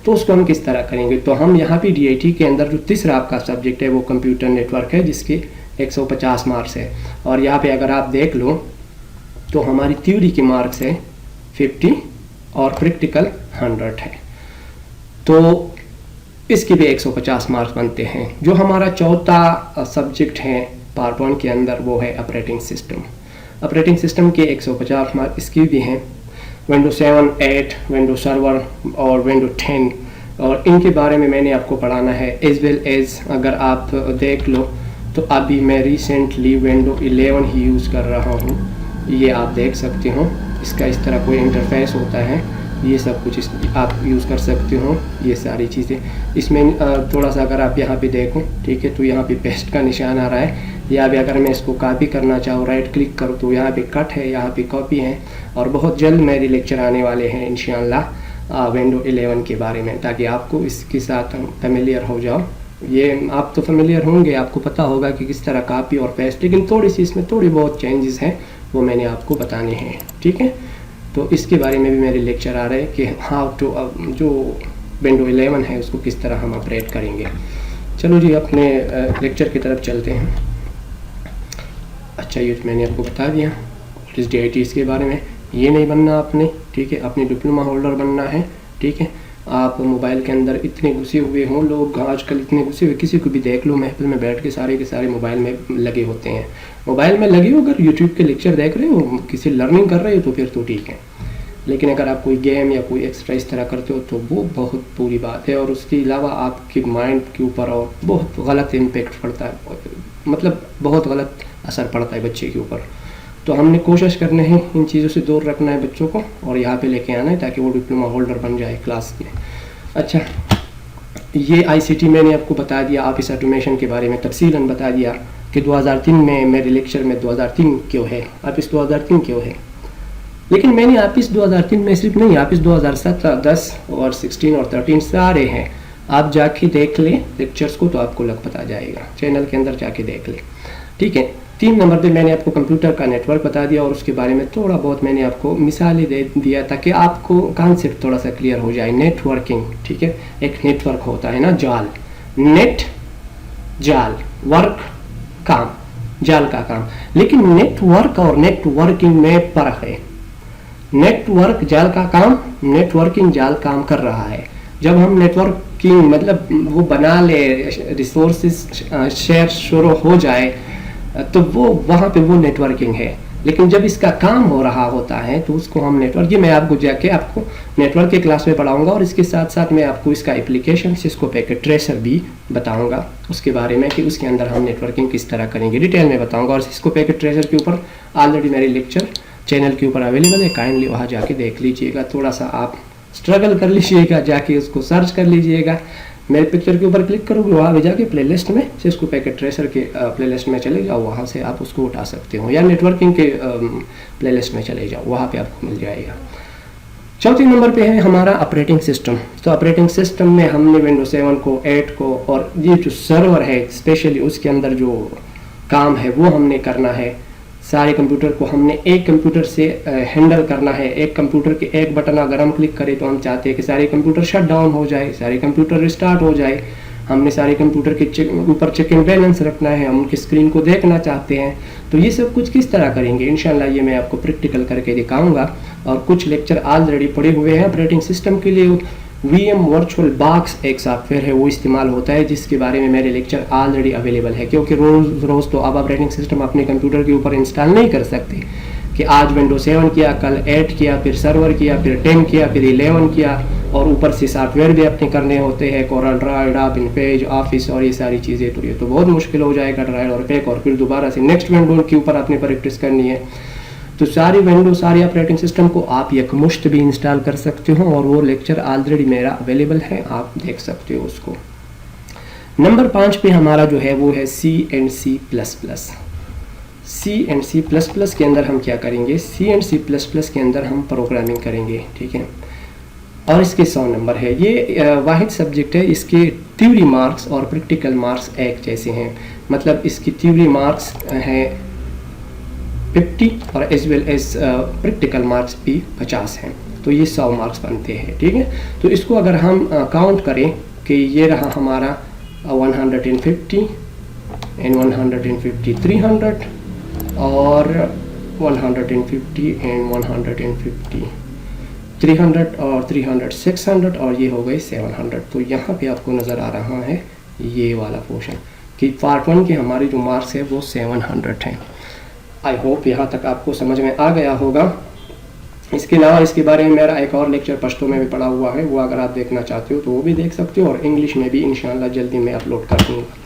तो उसको हम किस तरह करेंगे। तो हम यहाँ पे DIT के अंदर जो तीसरा आपका सब्जेक्ट है वो कंप्यूटर नेटवर्क है, जिसके 150 मार्क्स है। और यहाँ पे अगर आप देख लो तो हमारी थ्योरी के मार्क्स है 50 और प्रैक्टिकल 100 है, तो इसके भी 150 मार्क्स बनते हैं। जो हमारा चौथा सब्जेक्ट है पार्ट 1 के अंदर वो है ऑपरेटिंग सिस्टम। ऑपरेटिंग सिस्टम के 150 मार्क्स इसकी भी हैं। विंडोज 7, 8, विंडोज सर्वर और विंडोज 10, और इनके बारे में मैंने आपको पढ़ाना है। एज वेल एज अगर आप देख लो तो अभी मैं रिसेंटली विंडोज 11 ही यूज़ कर रहा हूँ, ये आप देख सकते हो। इसका इस तरह कोई इंटरफेस होता है, ये सब कुछ आप यूज़ कर सकते हो, ये सारी चीज़ें इसमें। थोड़ा सा अगर आप यहाँ पे देखो, ठीक है, तो यहाँ पे पेस्ट का निशान आ रहा है। या भी अगर मैं इसको कॉपी करना चाहूँ, राइट क्लिक करूँ तो यहाँ पे कट है, यहाँ पे कॉपी है। और बहुत जल्द मेरे लेक्चर आने वाले हैं इंशाअल्लाह विंडोज 11 के बारे में, ताकि आपको इसके साथ फेमिलियर हो जाओ। ये आप तो फेमिलियर होंगे, आपको पता होगा कि किस तरह कॉपी और पेस्ट, लेकिन थोड़ी सी इसमें थोड़ी बहुत चेंजेस हैं, वो मैंने आपको बताने हैं, ठीक है। तो इसके बारे में भी मेरे लेक्चर आ रहे हैं कि हाउ टू जो विंडोज 11 है उसको किस तरह हम ऑपरेट करेंगे। चलो जी अपने लेक्चर की तरफ चलते हैं। अच्छा, ये मैंने आपको बता दिया इस DIT इसके बारे में। ये नहीं बनना आपने, ठीक है, अपने डिप्लोमा होल्डर बनना है, ठीक है। आप मोबाइल के अंदर इतने घुसे हुए हों, लोग आजकल इतने घुसे हुए, किसी को भी देख लो महफिल में बैठ के सारे मोबाइल में लगे होते हैं। मोबाइल में लगे हो, अगर यूट्यूब के लेक्चर देख रहे हो, किसी लर्निंग कर रहे हो तो फिर तो ठीक है, लेकिन अगर आप कोई गेम या कोई एक्स्ट्रा इस तरह करते हो तो वो बहुत बुरी बात है। और उसके अलावा आपके माइंड के ऊपर और बहुत गलत इम्पेक्ट पड़ता है, मतलब बहुत गलत असर पड़ता है बच्चे के ऊपर। तो हमने कोशिश करना है इन चीज़ों से दूर रखना है बच्चों को, और यहाँ पे लेके आना है ताकि वो डिप्लोमा होल्डर बन जाए क्लास में। अच्छा, ये ICT मैंने आपको बता दिया, ऑफिस ऑटोमेशन के बारे में तफसीलन बता दिया कि 2003 में मेरे लेक्चर में 2003 क्यों है, ऑफिस 2003 क्यों है। लेकिन मैंने ऑफिस 2003 में सिर्फ नहीं, ऑफिस 2017, 10 और 16 और 13 सारे हैं। आप जाके देख ले लेक्चर्स को तो आपको लग पता जाएगा, चैनल के अंदर जाके देख ले, ठीक है। 3 नंबर पे मैंने आपको कंप्यूटर का नेटवर्क बता दिया, और उसके बारे में थोड़ा बहुत मैंने आपको मिसालें दे दिया ताकि आपको कॉन्सेप्ट थोड़ा सा क्लियर हो जाए। नेटवर्किंग, ठीक है, एक नेटवर्क होता है ना, जाल, नेट जाल, वर्क काम, जाल का काम। लेकिन नेटवर्क और नेटवर्किंग में फर्क है। नेटवर्क जाल का काम, नेटवर्किंग जाल काम कर रहा है। जब हम नेटवर्किंग मतलब वो बना ले, रिसोर्सेज शेयर शुरू हो जाए, तो वो वहाँ पे वो नेटवर्किंग है। लेकिन जब इसका काम हो रहा होता है तो उसको हम नेटवर्क, ये मैं आपको जाके आपको नेटवर्क के क्लास में पढ़ाऊंगा, और इसके साथ साथ मैं आपको इसका एप्लीकेशन सिस्को पैकेट ट्रेसर भी बताऊंगा उसके बारे में कि उसके अंदर हम नेटवर्किंग किस तरह करेंगे, डिटेल में बताऊंगा। और सिस्को पैकेट ट्रेसर के ऊपर ऑलरेडी मेरे लेक्चर चैनल के ऊपर अवेलेबल है, काइंडली वहाँ जाके देख लीजिएगा। थोड़ा सा आप स्ट्रगल कर लीजिएगा, जाके उसको सर्च कर लीजिएगा। मेरे पिक्चर के ऊपर क्लिक करोगे, वहाँ भी जाके प्लेलिस्ट में सिस्को पैकेट ट्रेसर के प्लेलिस्ट में चले जाओ, वहाँ से आप उसको उठा सकते हो, या नेटवर्किंग के प्लेलिस्ट में चले जाओ, वहाँ पे आपको मिल जाएगा। चौथे नंबर पे है हमारा ऑपरेटिंग सिस्टम। तो ऑपरेटिंग सिस्टम में हमने विंडोज 7 को, 8 को, और ये जो सर्वर है स्पेशली उसके अंदर जो काम है वो हमने करना है। सारे कंप्यूटर को हमने एक कंप्यूटर से हैंडल करना है। एक कंप्यूटर के एक बटन अगर हम क्लिक करें तो हम चाहते हैं कि सारे कंप्यूटर शट डाउन हो जाए, सारे कंप्यूटर रिस्टार्ट हो जाए। हमने सारे कंप्यूटर के ऊपर चेक एंड बैलेंस रखना है, हम उनकी स्क्रीन को देखना चाहते हैं। तो ये सब कुछ किस तरह करेंगे इंशाल्लाह ये मैं आपको प्रैक्टिकल करके दिखाऊंगा। और कुछ लेक्चर ऑलरेडी पड़े हुए हैं ऑपरेटिंग सिस्टम के लिए। VM वर्चुअल बॉक्स एक सॉफ्टवेयर है, वो इस्तेमाल होता है, जिसके बारे में मेरे लेक्चर ऑलरेडी अवेलेबल है। क्योंकि रोज़ तो आप ऑपरेटिंग सिस्टम अपने कंप्यूटर के ऊपर इंस्टॉल नहीं कर सकते कि आज विंडोज 7 किया, कल 8 किया, फिर सर्वर किया, फिर 10 किया, फिर 11 किया, और ऊपर से सॉफ्टवेयर भी अपने करने होते हैं, कोरल ड्रा, एडोब इनपेज, ऑफिस और ये सारी चीज़ें। तो ये तो बहुत मुश्किल हो जाएगा ड्राइव और पैक, और फिर दोबारा से नेक्स्ट विंडो के ऊपर अपने प्रैक्टिस करनी है। तो सारी विंडो सारी ऑपरेटिंग सिस्टम को आप यकमुश्त भी इंस्टॉल कर सकते हो, और वो लेक्चर ऑलरेडी मेरा अवेलेबल है, आप देख सकते हो उसको। नंबर 5 पे हमारा जो है वो है C++। C++ के अंदर हम क्या करेंगे, C++ के अंदर हम प्रोग्रामिंग करेंगे, ठीक है। और इसके 100 नंबर है। ये वाहिद सब्जेक्ट है, इसके थ्योरी मार्क्स और प्रैक्टिकल मार्क्स एक जैसे हैं। मतलब इसकी थ्योरी मार्क्स हैं 50 और as well as practical marks भी 50 हैं। तो ये 100 मार्क्स बनते हैं, ठीक है। तो इसको अगर हम काउंट करें कि ये रहा हमारा 150 एंड 150 300 और 150 एंड 150 300 और 300 600 और ये हो गए 700। तो यहाँ पे आपको नज़र आ रहा है ये वाला पोर्शन कि पार्ट 1 के हमारे जो मार्क्स है वो 700 हैं। आई होप यहाँ तक आपको समझ में आ गया होगा। इसके अलावा इसके बारे में मेरा एक और लेक्चर पश्तो में भी पड़ा हुआ है, वो अगर आप देखना चाहते हो तो वो भी देख सकते हो, और इंग्लिश में भी इंशाल्लाह जल्दी मैं अपलोड कर दूँगा।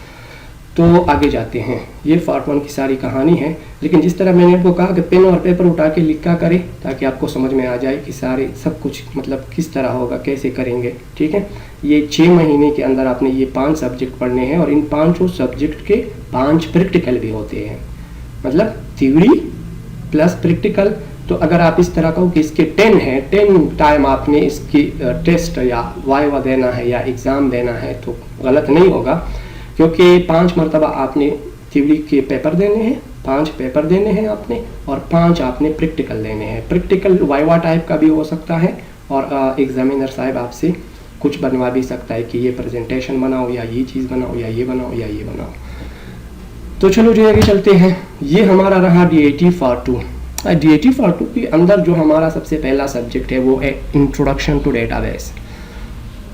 तो आगे जाते हैं। ये पार्ट 1 की सारी कहानी है, लेकिन जिस तरह मैंने आपको कहा कि पेन और पेपर उठा के लिखा करें ताकि आपको समझ में आ जाए कि सारे सब कुछ मतलब किस तरह होगा, कैसे करेंगे, ठीक है। ये 6 महीने के अंदर आपने ये 5 सब्जेक्ट पढ़ने हैं, और इन 5 सब्जेक्ट के 5 प्रैक्टिकल भी होते हैं, मतलब थ्योरी प्लस प्रैक्टिकल। तो अगर आप इस तरह कहो कि इसके 10 हैं, 10 टाइम आपने इसकी टेस्ट या वाइवा देना है या एग्ज़ाम देना है, तो गलत नहीं होगा, क्योंकि 5 मरतबा आपने थ्योरी के पेपर देने हैं, 5 पेपर देने हैं आपने, और 5 आपने प्रैक्टिकल देने हैं। प्रैक्टिकल वाइवा टाइप का भी हो सकता है, और एग्जामिनर साहब आपसे कुछ बनवा भी सकता है कि ये प्रेजेंटेशन बनाओ, या ये चीज़ बनाओ, या ये बनाओ, या ये बनाओ। तो चलो जो आगे चलते हैं। ये हमारा रहा DAT पार्ट 2। DAT पार्ट 2 के अंदर जो हमारा सबसे पहला सब्जेक्ट है वो है इंट्रोडक्शन टू डेटाबेस।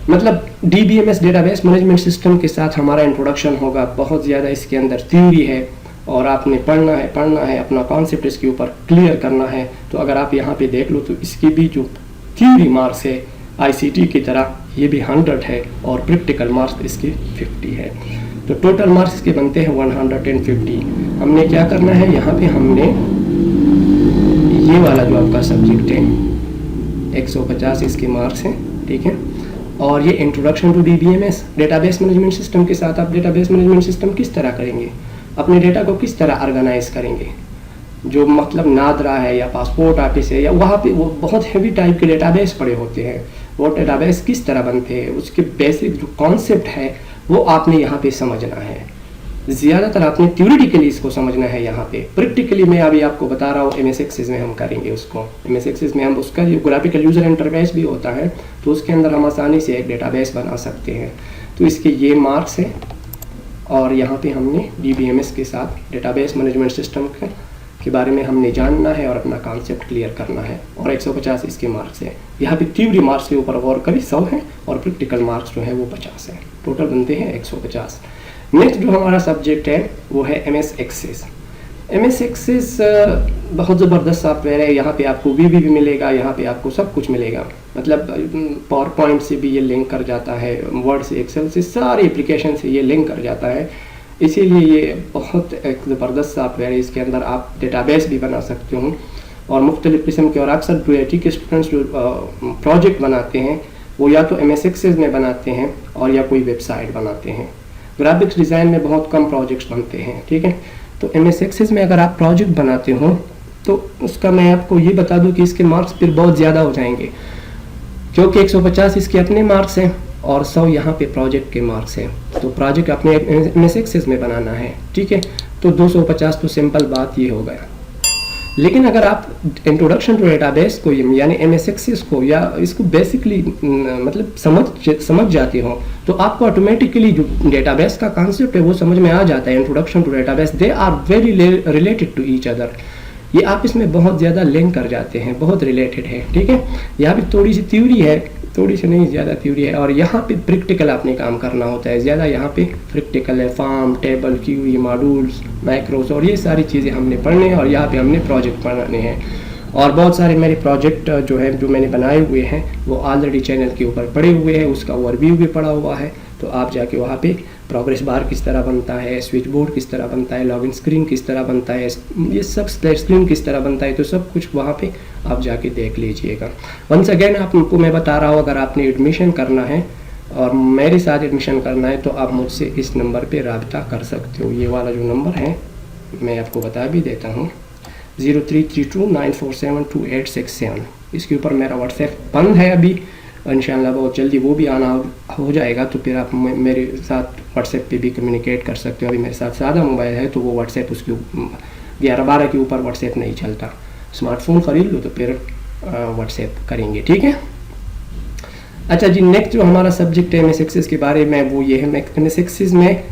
मतलब DBMS डेटाबेस मैनेजमेंट सिस्टम के साथ हमारा इंट्रोडक्शन होगा। बहुत ज़्यादा इसके अंदर थ्योरी है, और आपने पढ़ना है अपना कॉन्सेप्ट इसके ऊपर क्लियर करना है। तो अगर आप यहाँ पे देख लो तो इसकी भी जो थ्योरी मार्क्स है ICT की तरह ये भी 100 है, और प्रैक्टिकल मार्क्स इसके 50 है। तो टोटल मार्क्स इसके बनते हैं 150। हमने क्या करना है, यहाँ पे हमने ये वाला जो आपका सब्जेक्ट है 150 इसके मार्क्स हैं, ठीक है। और ये introduction to DBMS database management system के साथ आप डेटाबेस मैनेजमेंट सिस्टम किस तरह करेंगे, अपने डेटा को किस तरह ऑर्गेनाइज करेंगे। जो मतलब नादरा है या पासपोर्ट ऑफिस है, या वहाँ पे वो बहुत हैवी टाइप के डेटाबेस पड़े होते हैं, वो डेटाबेस किस तरह बनते हैं, उसके बेसिक जो कॉन्सेप्ट है वो आपने यहाँ पे समझना है। ज़्यादातर आपने थ्योरेटिकली इसको समझना है। यहाँ पे प्रैक्टिकली मैं अभी आपको बता रहा हूँ MS Access में हम करेंगे उसको। MS Access में हम उसका जो ग्राफिकल यूज़र इंटरफेस भी होता है, तो उसके अंदर हम आसानी से एक डेटाबेस बना सकते हैं। तो इसके ये मार्क्स हैं, और यहाँ पे हमने DBMS के साथ डेटाबेस मैनेजमेंट सिस्टम के बारे में हमने जानना है और अपना कॉन्सेप्ट क्लियर करना है। और 150 इसके मार्क्स है। यहाँ पे थ्योरी मार्क्स के ऊपर गौर करें 100 है, और प्रैक्टिकल मार्क्स जो है वो 50 है। टोटल बनते हैं 150। नेक्स्ट जो हमारा सब्जेक्ट है वो है MS Access। MS Access बहुत ज़बरदस्त सॉफ्टवेयर है। यहाँ पे आपको VB भी मिलेगा, यहाँ पे आपको सब कुछ मिलेगा। मतलब पावर पॉइंट से भी ये लिंक कर जाता है, वर्ड से, एक्सेल से, सारे एप्लीकेशन से ये लिंक कर जाता है। इसीलिए ये बहुत एक ज़बरदस्त सॉफ्टवेयर है। इसके अंदर आप डेटाबेस भी बना सकते हो, और मुख्तलिफ़ किस्म के, और अक्सर DAT के स्टूडेंट्स जो प्रोजेक्ट बनाते हैं वो या तो MS Access में बनाते हैं, और या कोई वेबसाइट बनाते हैं। ग्राफिक्स डिज़ाइन में बहुत कम प्रोजेक्ट्स बनते हैं, ठीक है। तो MS Access में अगर आप प्रोजेक्ट बनाते हो तो उसका मैं आपको ये बता दूं कि इसके मार्क्स फिर बहुत ज़्यादा हो जाएंगे, क्योंकि 150 इसके अपने मार्क्स हैं और 100 यहाँ पे प्रोजेक्ट के मार्क्स हैं। तो प्रोजेक्ट अपने MS Access में बनाना है, ठीक है। तो 250 तो सिंपल बात ये हो गया। लेकिन अगर आप इंट्रोडक्शन टू डेटाबेस को यानी MS एक्सेस को या इसको बेसिकली मतलब समझ जाते हो तो आपको ऑटोमेटिकली जो डेटाबेस का कॉन्सेप्ट है वो समझ में आ जाता है। Introduction to database, they are very related to each other. ये आप इसमें बहुत ज़्यादा लिंक कर जाते हैं, बहुत रिलेटेड है, ठीक है। यहाँ पे थोड़ी सी थ्योरी है, थोड़ी सी नहीं ज़्यादा थ्योरी है, और यहाँ पे प्रैक्टिकल आपने काम करना होता है ज़्यादा। यहाँ पे प्रैक्टिकल है, form, table, query, modules, macros और ये सारी चीज़ें हमने पढ़ने हैं। और यहाँ पे हमने प्रोजेक्ट बनाने हैं, और बहुत सारे मेरे प्रोजेक्ट जो है जो मैंने बनाए हुए हैं वो ऑलरेडी चैनल के ऊपर पड़े हुए हैं, उसका ओवरव्यू भी पड़ा हुआ है। तो आप जाके वहाँ पे प्रोग्रेस बार किस तरह बनता है, स्विच बोर्ड किस तरह बनता है, लॉगिन स्क्रीन किस तरह बनता है, ये सब स्प्लैश स्क्रीन किस तरह बनता है, तो सब कुछ वहाँ पे आप जाके देख लीजिएगा। वंस अगेन आपको मैं बता रहा हूँ, अगर आपने एडमिशन करना है और मेरे साथ एडमिशन करना है तो आप मुझसे इस नंबर पे रब्ता कर सकते हो। ये वाला जो नंबर है मैं आपको बता भी देता हूँ, 0332947287। इसके ऊपर मेरा व्हाट्सएप बंद है अभी, इंशाल्लाह बहुत जल्दी वो भी आना हो जाएगा, तो फिर आप मेरे साथ व्हाट्सएप पे भी कम्युनिकेट कर सकते हो। अभी मेरे साथ सादा मोबाइल है तो वो व्हाट्सएप उसके 11-12 के ऊपर व्हाट्सएप नहीं चलता। स्मार्टफोन ख़रीद लो तो फिर व्हाट्सएप करेंगे, ठीक है। अच्छा जी, नेक्स्ट जो हमारा सब्जेक्ट है MS एक्सेस के बारे में वो ये है। MS एक्सेस में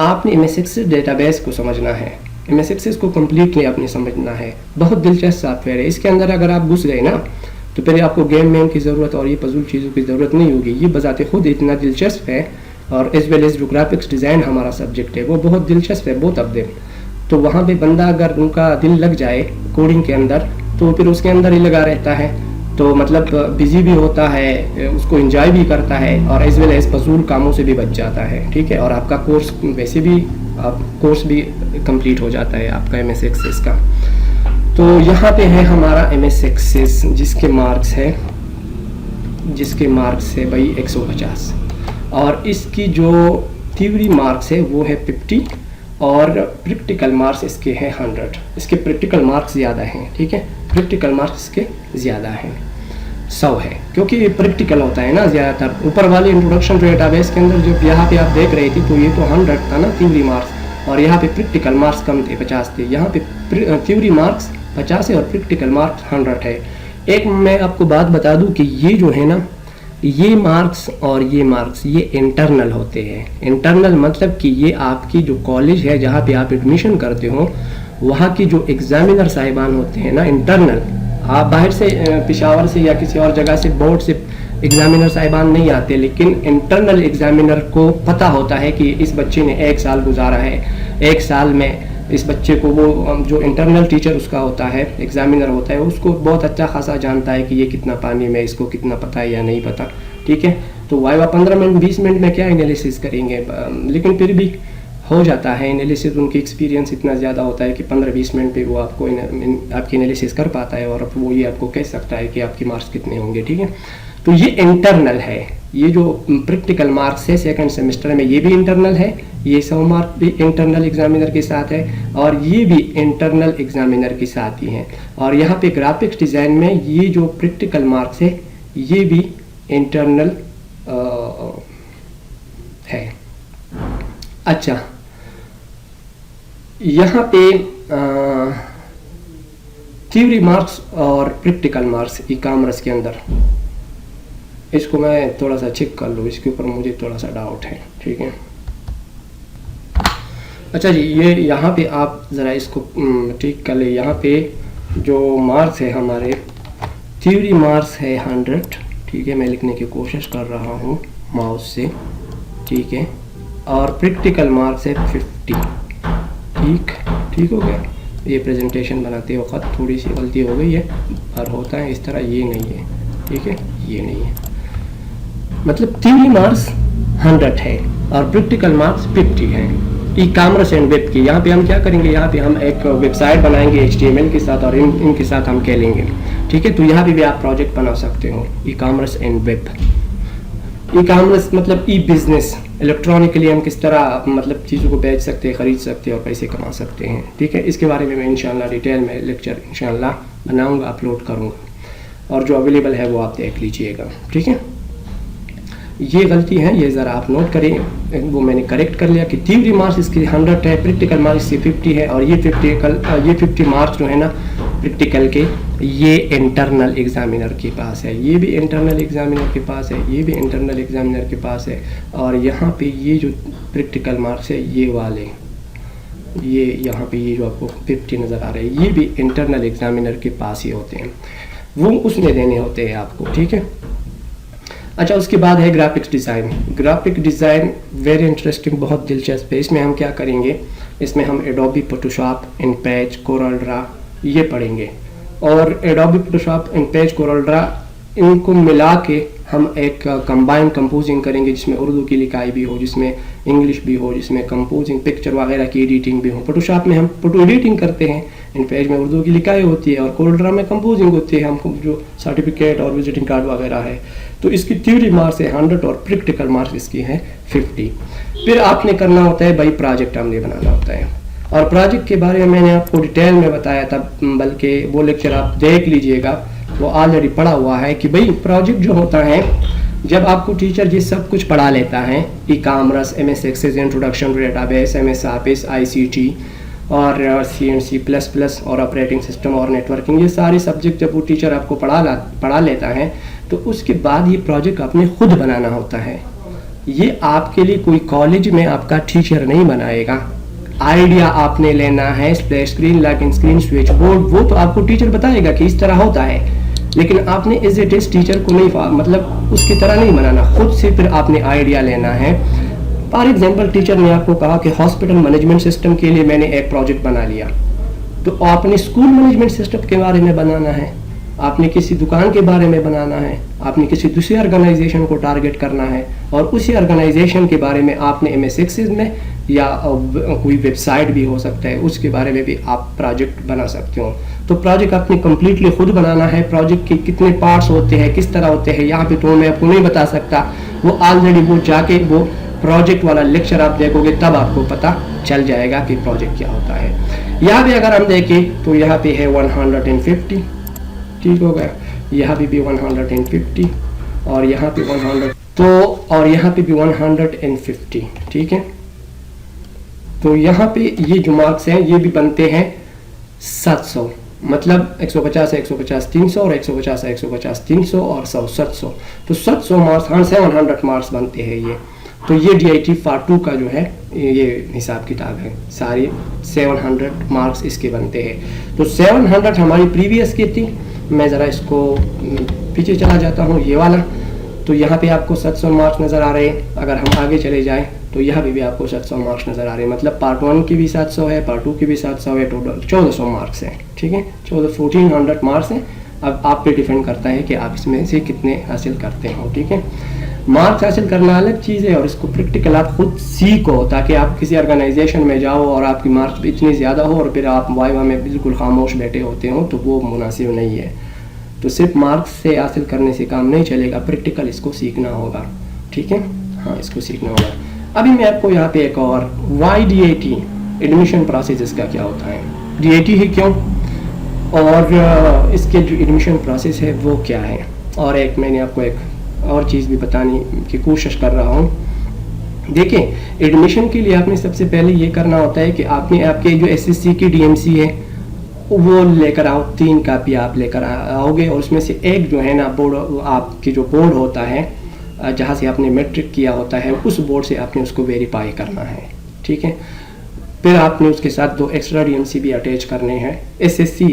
आपने MS एक्सेस डेटाबेस को समझना है, MS एक्सेस को कम्प्लीटली आपने समझना है। बहुत दिलचस्प सॉफ्टवेयर है, इसके अंदर अगर आप घुस गए ना तो फिर आपको गेम की ज़रूरत और ये पजल चीज़ों की ज़रूरत नहीं होगी। ये बजाते खुद इतना दिलचस्प है, और एज वेल एज जो ग्राफिक्स डिज़ाइन हमारा सब्जेक्ट है वो बहुत दिलचस्प है, बहुत अपडेट। तो वहाँ पे बंदा अगर उनका दिल लग जाए कोडिंग के अंदर तो फिर उसके अंदर ही लगा रहता है, तो मतलब बिजी भी होता है, उसको एंजॉय भी करता है, और एज वेल एज फजूल कामों से भी बच जाता है, ठीक है। और आपका कोर्स वैसे भी कोर्स भी कंप्लीट हो जाता है आपका MS एक्सेस का। तो यहाँ पे है हमारा MS एक्सेस जिसके मार्क्स है भाई 150, और इसकी जो थ्योरी मार्क्स है वो है 50, और प्रैक्टिकल मार्क्स इसके हैं 100। इसके प्रैक्टिकल मार्क्स ज़्यादा हैं, ठीक है, प्रैक्टिकल मार्क्स इसके ज़्यादा हैं, 100 है, क्योंकि ये प्रैक्टिकल होता है ना ज़्यादातर। ऊपर वाले इंट्रोडक्शन टू डेटाबेस के अंदर जो यहाँ पे आप देख रहे थे तो ये तो 100 था ना थ्योरी मार्क्स, और यहाँ पे प्रैक्टिकल मार्क्स कम थे, 50 थे। यहाँ पे थ्योरी मार्क्स 50 है और प्रैक्टिकल मार्क्स 100 है। एक मैं आपको बात बता दूं कि ये जो है ना, ये मार्क्स और ये मार्क्स ये इंटरनल होते हैं। इंटरनल मतलब कि ये आपकी जो कॉलेज है जहाँ पे आप एडमिशन करते हो वहाँ की जो एग्जामिनर साहिबान होते हैं ना, इंटरनल, आप बाहर से पेशावर से या किसी और जगह से बोर्ड से एग्जामिनर साहिबान नहीं आते, लेकिन इंटरनल एग्जामिनर को पता होता है कि इस बच्चे ने 1 साल गुजारा है, 1 साल में इस बच्चे को वो जो इंटरनल टीचर उसका होता है, एग्जामिनर होता है, उसको बहुत अच्छा खासा जानता है कि ये कितना पानी में, इसको कितना पता है या नहीं पता, ठीक है। तो वाइवा 15 मिनट 20 मिनट में क्या एनालिसिस करेंगे, लेकिन फिर भी हो जाता है एनालिसिस। उनकी एक्सपीरियंस इतना ज़्यादा होता है कि 15-20 मिनट पे वो आपको आपकी एनालिसिस कर पाता है, और वो ये आपको कह सकता है कि आपके मार्क्स कितने होंगे, ठीक है। तो ये इंटरनल है। ये जो प्रैक्टिकल मार्क्स है सेकंड सेमेस्टर में ये भी इंटरनल है, ये 100 मार्क भी इंटरनल एग्जामिनर के साथ है, और ये भी इंटरनल एग्जामिनर के साथ ही हैं। और यहाँ पे ग्राफिक्स डिज़ाइन में ये जो प्रैक्टिकल मार्क्स है ये भी इंटरनल है। अच्छा, यहाँ पे थ्योरी मार्क्स और प्रैक्टिकल मार्क्स ई कॉमर्स के अंदर, इसको मैं थोड़ा सा चेक कर लूँ, इसके ऊपर मुझे थोड़ा सा डाउट है, ठीक है। अच्छा जी, ये यहाँ पे आप ज़रा इसको ठीक कर ले। यहाँ पे जो मार्क्स है हमारे, थ्योरी मार्क्स है 100, ठीक है, मैं लिखने की कोशिश कर रहा हूँ माउस से, ठीक है, और प्रैक्टिकल मार्क्स है 50, ठीक हो गया। ये प्रेजेंटेशन बनाते वक्त थोड़ी सी गलती हो गई है, और होता है इस तरह, ये नहीं है, ठीक है, ये नहीं है, मतलब थ्योरी मार्क्स 100 है और प्रैक्टिकल मार्क्स 50 है। ई कॉमर्स एंड वेब की यहाँ पे हम क्या करेंगे, यहाँ पे हम एक वेबसाइट बनाएंगे HTML के साथ, और इनके साथ हम खेलेंगे, ठीक है। तो यहाँ पे भी आप प्रोजेक्ट बना सकते हो, e commerce and web. E commerce मतलब ई बिजनेस, इलेक्ट्रॉनिकली हम किस तरह मतलब चीज़ों को बेच सकते हैं, ख़रीद सकते हैं और पैसे कमा सकते हैं, ठीक है। इसके बारे में मैं इंशाल्लाह डिटेल में लेक्चर इंशाल्लाह बनाऊंगा, अपलोड करूंगा, और जो अवेलेबल है वो आप देख लीजिएगा, ठीक है। ये गलती है, ये ज़रा आप नोट करें, वो मैंने करेक्ट कर लिया कि थ्योरी मार्क्स इसकी 100 है, प्रैक्टिकल मार्क्स इसकी 50 है, और ये 50 मार्क्स जो है ना प्रैक्टिकल के, ये इंटरनल एग्जामिनर के पास है, ये भी इंटरनल एग्जामिनर के पास है, ये भी इंटरनल एग्जामिनर के पास है, और यहाँ पे ये जो प्रैक्टिकल मार्क्स है ये वाले, ये यहाँ पे ये जो आपको 50 नज़र आ रहे हैं, ये भी इंटरनल एग्जामिनर के पास ही होते हैं, वो उसमें देने होते हैं आपको, ठीक है। अच्छा, उसके बाद है graphics design. Graphic design very interesting, बहुत दिलचस्प है। इसमें हम क्या करेंगे, इसमें हम एडोबी फोटोशॉप, इनपेज, कोरल ड्रा ये पढ़ेंगे, और एडोबी फोटोशॉप, इनपेज, कोरल ड्रा इनको मिला के हम एक कंबाइन कंपोजिंग करेंगे, जिसमें उर्दू की लिखाई भी हो, जिसमें इंग्लिश भी हो, जिसमें कंपोजिंग पिक्चर वगैरह की एडिटिंग भी हो। फोटोशॉप में हम फोटो एडिटिंग करते हैं, इनपेज में उर्दू की लिखाई होती है, और कोरल ड्रा में कंपोजिंग होती है, हमको जो सर्टिफिकेट और विजिटिंग कार्ड वगैरह है। तो इसकी थ्योरी मार्क्स है 100 और प्रैक्टिकल मार्क्स इसकी है 50। फिर आपने करना होता है भाई प्रोजेक्ट हमने बनाना होता है, और प्रोजेक्ट के बारे में मैंने आपको डिटेल में बताया था, बल्कि वो लेक्चर आप देख लीजिएगा, वो ऑलरेडी पढ़ा हुआ है कि भाई प्रोजेक्ट जो होता है, जब आपको टीचर जी सब कुछ पढ़ा लेता है, e-commerce, MS Access, introduction to database, MS Office, ICT और C++ और ऑपरेटिंग सिस्टम और नेटवर्किंग, ये सारे सब्जेक्ट जब वो टीचर आपको पढ़ा लेता है, तो उसके बाद ये प्रोजेक्ट आपने खुद बनाना होता है। ये आपके लिए कोई कॉलेज में आपका टीचर नहीं बनाएगा। आइडिया आपने लेना है, splash screen, login screen, switch board, वो तो आपको टीचर बताएगा कि इस तरह होता है, लेकिन आपने एज इट इज टीचर को नहीं, मतलब उसकी तरह नहीं बनाना, खुद से फिर आपने आइडिया लेना है। फॉर एग्जाम्पल, टीचर ने आपको कहा कि हॉस्पिटल मैनेजमेंट सिस्टम के लिए मैंने एक प्रोजेक्ट बना लिया, तो आपने स्कूल मैनेजमेंट सिस्टम के बारे में बनाना है, आपने किसी दुकान के बारे में बनाना है, आपने किसी दूसरी ऑर्गेनाइजेशन को टारगेट करना है, और उसी ऑर्गेनाइजेशन के बारे में आपने MS एक्सेस में या कोई वेबसाइट भी हो सकता है, उसके बारे में भी आप प्रोजेक्ट बना सकते हो। तो प्रोजेक्ट आपने कम्प्लीटली खुद बनाना है। प्रोजेक्ट के कितने पार्ट्स होते हैं, किस तरह होते हैं, यहाँ पे तो मैं आपको नहीं बता सकता, वो ऑलरेडी वो जाके वो प्रोजेक्ट वाला लेक्चर आप देखोगे तब आपको पता चल जाएगा कि प्रोजेक्ट क्या होता है। यहाँ पे अगर हम देखें तो यहाँ पे है 150, ठीक हो गया, यहाँ पे भी 150 और यहाँ पे 100, तो और यहाँ पे भी 150, ठीक है। तो यहाँ पे ये जो मार्क्स हैं ये भी बनते हैं 700, मतलब 150 है 150 300 और 150 है 150 300 और 100 700, तो 700 मार्क्स, हाँ 700 मार्क्स बनते हैं ये। तो ये DIT पार्ट 2 का जो है ये हिसाब किताब है, सारे 700 मार्क्स इसके बनते हैं। तो 700 हमारी प्रीवियस की थी, मैं ज़रा इसको पीछे चला जाता हूँ, ये वाला, तो यहाँ पे आपको 700 मार्क्स नज़र आ रहे हैं। अगर हम आगे चले जाएं तो यहाँ पे भी आपको 700 मार्क्स नज़र आ रहे हैं, मतलब पार्ट 1 की भी 700 है, पार्ट 2 की भी 700 है, टोटल 1400 मार्क्स हैं, ठीक है, 1400 मार्क्स हैं। अब आप पे डिपेंड करता है कि आप इसमें से कितने हासिल करते हो, ठीक है। मार्क्स हासिल करना अलग चीज़ है, और इसको प्रैक्टिकल आप खुद सीखो, ताकि आप किसी ऑर्गेनाइजेशन में जाओ और आपकी मार्क्स इतनी ज़्यादा हो और फिर आप वाइवा में बिल्कुल खामोश बैठे होते हो, तो वो मुनासिब नहीं है। तो सिर्फ मार्क्स से हासिल करने से काम नहीं चलेगा, प्रैक्टिकल इसको सीखना होगा, ठीक है, हाँ इसको सीखना होगा। अभी मैं आपको यहाँ पे एक और वाई DIT एडमिशन प्रोसेस इसका क्या होता है, DIT ही क्यों, और इसके जो एडमिशन प्रोसेस है वो क्या है, और एक मैंने आपको एक और चीज़ भी बताने की कोशिश कर रहा हूँ। देखिए, एडमिशन के लिए आपने सबसे पहले ये करना होता है कि आपने आपके जो SSC की DMC है वो लेकर आओ, 3 कापी आप लेकर आओगे, और उसमें से एक जो है ना बोर्ड, आपकी जो बोर्ड होता है जहाँ से आपने मैट्रिक किया होता है, उस बोर्ड से आपने उसको वेरीफाई करना है, ठीक है। फिर आपने उसके साथ 2 एक्स्ट्रा DMC भी अटैच करने हैं SSC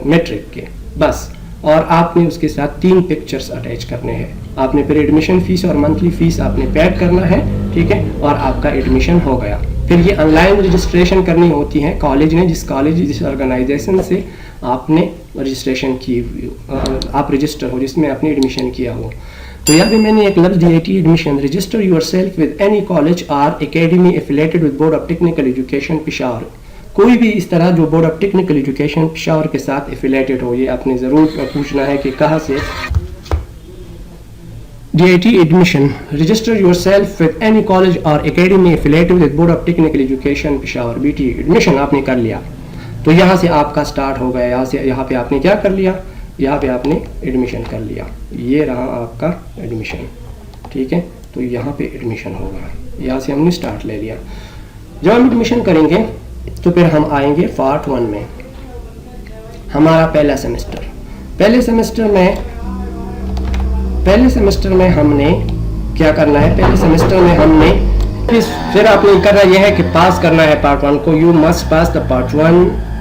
मैट्रिक के, बस, और आपने उसके साथ 3 पिक्चर्स अटैच करने हैं। आपने फिर एडमिशन फ़ीस और मंथली फ़ीस आपने पेड करना है, ठीक है, और आपका एडमिशन हो गया। फिर ये ऑनलाइन रजिस्ट्रेशन करनी होती है कॉलेज ने, जिस ऑर्गेनाइजेशन से आपने रजिस्ट्रेशन की, आप रजिस्टर हो, जिसमें आपने एडमिशन किया हो। तो यहाँ पे मैंने एक लफ्ज़ DIT admission, register yourself with any college or academy affiliated with board of technical education Peshawar. कोई भी इस तरह जो board of technical education Peshawar के साथ एफिलेटेड हो, ये आपने ज़रूर पूछना है कि कहाँ से। DIT admission, register yourself with any college or academy affiliated with Board of Technical Education Peshawar BT admission आपने कर लिया, तो यहाँ से आपका स्टार्ट हो गया। यहाँ पे आपने क्या कर लिया, यहाँ पे आपने एडमिशन कर लिया, ये रहा आपका एडमिशन, ठीक है। तो यहाँ पे एडमिशन होगा, यहाँ से हमने स्टार्ट ले लिया। जब हम एडमिशन करेंगे तो फिर हम आएंगे पार्ट 1 में। हमारा पहला सेमेस्टर। पहले सेमेस्टर में हमने क्या करना है, पहले सेमेस्टर में हमने फिर आपने करना यह है कि पास करना है पार्ट 1 को। You must pass the part 1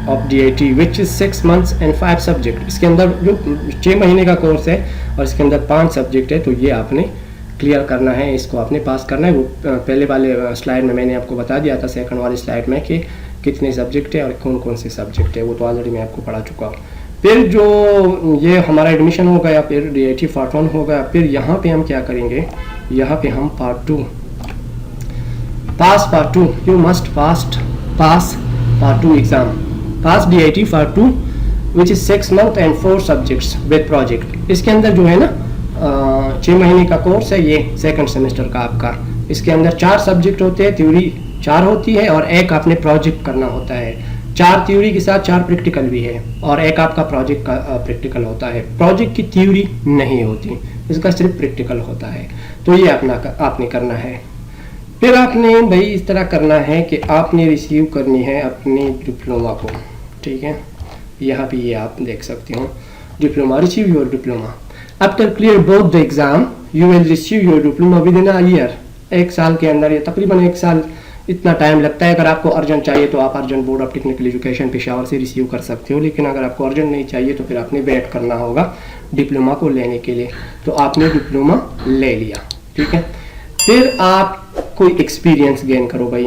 of DIT which is 6 months and 5 subject. इसके अंदर जो 6 महीने का कोर्स है और इसके अंदर 5 सब्जेक्ट है, तो ये आपने क्लियर करना है, इसको आपने पास करना है। वो पहले वाले स्लाइड में मैंने आपको बता दिया था, सेकंड वाली स्लाइड में, कि कितने सब्जेक्ट है और कौन कौन से सब्जेक्ट है, वो तो ऑलरेडी मैं आपको पढ़ा चुका हूँ। फिर जो ये हमारा एडमिशन हो गया, फिर DIT पार्ट 1 हो गया, फिर यहाँ पे हम क्या करेंगे, यहाँ पे हम part 2 part 2 you must pass part 2 exam, pass DIT part 2 which is 6 months and 4 subjects with project. इसके अंदर जो है ना 6 महीने का कोर्स है ये, सेकंड सेमेस्टर का आपका। इसके अंदर 4 सब्जेक्ट होते हैं, थ्योरी 4 होती है और एक आपने प्रोजेक्ट करना होता है। 4 थ्योरी के साथ 4 प्रैक्टिकल भी है और एक आपका प्रोजेक्ट का प्रैक्टिकल होता है। प्रोजेक्ट की थ्योरी नहीं होती, इसका सिर्फ प्रैक्टिकल होता है। तो ये आपने करना है। फिर आपने भाई इस तरह करना है कि आपने रिसीव करनी है अपने डिप्लोमा को, ठीक है। यहाँ पे ये आप देख सकते हो, diploma, receive your diploma. After clear both the exam you will receive your diploma with in a year. 1 साल के अंदर, या तकरीबन 1 साल इतना टाइम लगता है। अगर आपको अर्जेंट चाहिए तो आप urgent board of technical education Peshawar से रिसीव कर सकते हो, लेकिन अगर आपको अर्जेंट नहीं चाहिए तो फिर आपने वेट करना होगा डिप्लोमा को लेने के लिए। तो आपने डिप्लोमा ले लिया, ठीक है। फिर आप कोई एक्सपीरियंस गेन करो भाई।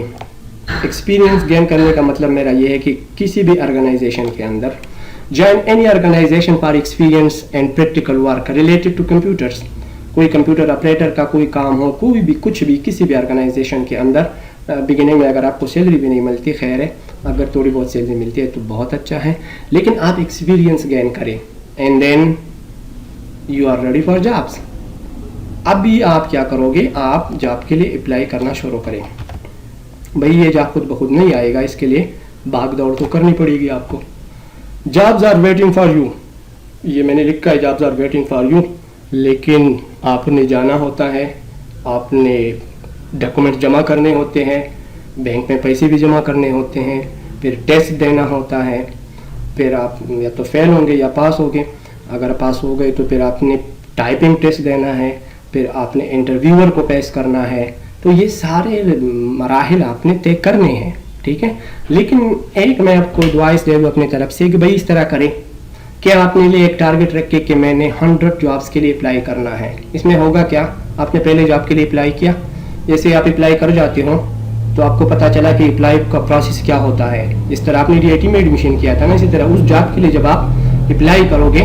एक्सपीरियंस गेन करने का मतलब मेरा ये है कि किसी भी ऑर्गेनाइजेशन के अंदर join any organisation for experience and practical work related to computers. कोई कंप्यूटर ऑपरेटर का कोई काम हो, कोई भी कुछ भी, किसी भी ऑर्गेनाइजेशन के अंदर बिगिनिंग में अगर आपको सैलरी भी नहीं मिलती, खैर है, अगर थोड़ी बहुत सैलरी मिलती है तो बहुत अच्छा है, लेकिन आप एक्सपीरियंस गेन करें and then you are ready for jobs. अभी आप क्या करोगे, आप जॉब के लिए अप्लाई करना शुरू करें। भाई ये जॉब खुद ब खुद नहीं आएगा, इसके लिए भाग दौड़ तो करनी पड़ेगी आपको। Jobs are waiting for you, ये मैंने लिखा है, jobs are waiting for you, लेकिन आपने जाना होता है, आपने डॉक्यूमेंट जमा करने होते हैं, बैंक में पैसे भी जमा करने होते हैं, फिर टेस्ट देना होता है, फिर आप या तो फेल होंगे या पास होंगे। अगर पास हो गए तो फिर आपने टाइपिंग टेस्ट देना है, फिर आपने इंटरव्यूअर को पेश करना है। तो ये सारे मराहिल आपने तय करने हैं, ठीक है। लेकिन एक मैं आपको एडवाइस दे दूँ अपनी तरफ से कि भाई इस तरह करें कि आपने लिए एक टारगेट रखे कि मैंने 100 जॉब्स के लिए अप्लाई करना है। इसमें होगा क्या, आपने पहले जॉब के लिए अप्लाई किया, जैसे आप अप्लाई कर जाते हो तो आपको पता चला कि अप्लाई का प्रोसेस क्या होता है। जिस तरह आपने DIT में एडमिशन किया था ना, इसी तरह उस जॉब के लिए जब आप अप्लाई करोगे,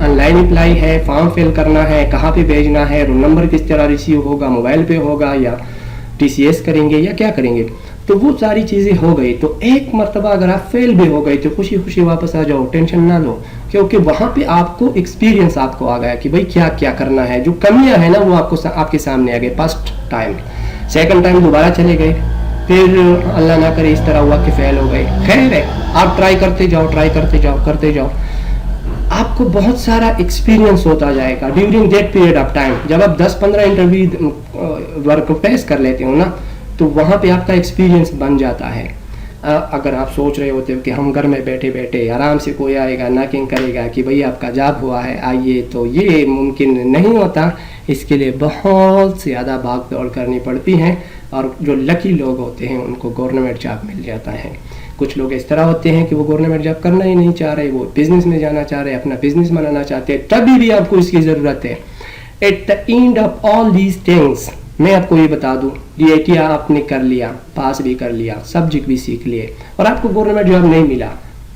ऑनलाइन अप्लाई है, फॉर्म फिल करना है, कहाँ पे भेजना है, रोल नंबर किस तरह रिसीव होगा, मोबाइल पे होगा या TCS करेंगे या क्या करेंगे, तो वो सारी चीज़ें हो गई। तो एक मरतबा अगर आप फेल भी हो गए तो खुशी खुशी वापस आ जाओ, टेंशन ना लो, क्योंकि वहाँ पे आपको एक्सपीरियंस आपको आ गया कि भाई क्या क्या करना है। जो कमियाँ है ना वो आपके सामने आ गए फर्स्ट टाइम। सेकंड टाइम दोबारा चले गए, फिर अल्लाह ना करे इस तरह हुआ कि फेल हो गए, खैर है, आप ट्राई करते जाओ, आपको बहुत सारा एक्सपीरियंस होता जाएगा during that period of time. जब आप 10-15 इंटरव्यू वर्क पेश कर लेते हो ना, तो वहाँ पे आपका एक्सपीरियंस बन जाता है। अगर आप सोच रहे होते हो कि हम घर में बैठे बैठे आराम से कोई आएगा नॉकिंग करेगा कि भाई आपका जॉब हुआ है आइए, तो ये मुमकिन नहीं होता। इसके लिए बहुत ज़्यादा भाग दौड़ करनी पड़ती है, और जो लकी लोग होते हैं उनको गवर्नमेंट जॉब मिल जाता है। कुछ लोग इस तरह होते हैं कि वो गवर्नमेंट जॉब करना ही नहीं चाह रहे, वो बिजनेस में जाना चाह रहे, अपना बिजनेस बनाना चाहते हैं, तभी भी आपको इसकी ज़रूरत है। At the end of all these things मैं आपको ये बता दूं, DIT आपने कर लिया, पास भी कर लिया, सब्जेक्ट भी सीख लिए और आपको गवर्नमेंट जॉब नहीं मिला,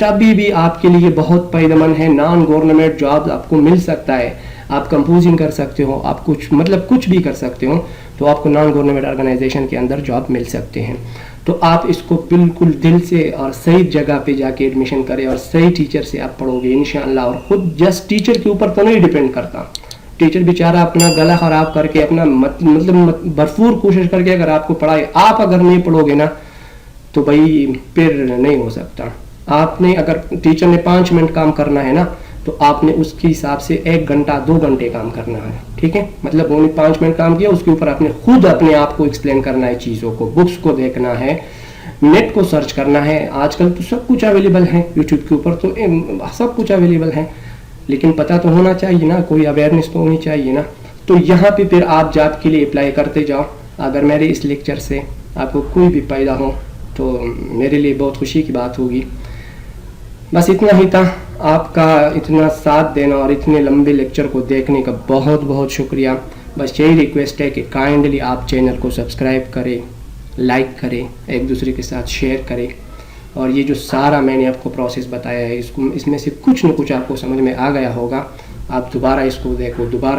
तभी भी आपके लिए बहुत फायदेमंद है। नॉन गवर्नमेंट जॉब आपको मिल सकता है, आप कंपोजिंग कर सकते हो, आप कुछ भी कर सकते हो, तो आपको नॉन गवर्नमेंट ऑर्गेनाइजेशन के अंदर जॉब मिल सकते हैं। तो आप इसको बिल्कुल दिल से और सही जगह पे जाके एडमिशन करें और सही टीचर से आप पढ़ोगे इंशाअल्लाह। और खुद जस्ट टीचर के ऊपर तो नहीं डिपेंड करता, टीचर बेचारा अपना गला खराब करके अपना मतलब भरपूर कोशिश करके अगर आपको पढ़ाए, आप अगर नहीं पढ़ोगे ना तो भाई फिर नहीं हो सकता। आपने अगर टीचर ने 5 मिनट काम करना है ना, तो आपने उसके हिसाब से 1 घंटा 2 घंटे काम करना है, ठीक है। मतलब उन्होंने 5 मिनट काम किया, उसके ऊपर आपने खुद अपने आप को एक्सप्लेन करना है, चीज़ों को, बुक्स को देखना है, नेट को सर्च करना है। आजकल तो सब कुछ अवेलेबल है, यूट्यूब के ऊपर तो सब कुछ अवेलेबल है, लेकिन पता तो होना चाहिए ना, कोई अवेयरनेस तो होनी चाहिए ना। तो यहाँ पे फिर आप जॉब के लिए अप्लाई करते जाओ। अगर मेरे इस लेक्चर से आपको कोई भी फायदा हो तो मेरे लिए बहुत खुशी की बात होगी। बस इतना ही था। आपका इतना साथ देना और इतने लंबे लेक्चर को देखने का बहुत बहुत शुक्रिया। बस यही रिक्वेस्ट है कि काइंडली आप चैनल को सब्सक्राइब करें, लाइक करें, एक दूसरे के साथ शेयर करें, और ये जो सारा मैंने आपको प्रोसेस बताया है इसमें से कुछ न कुछ आपको समझ में आ गया होगा। आप दोबारा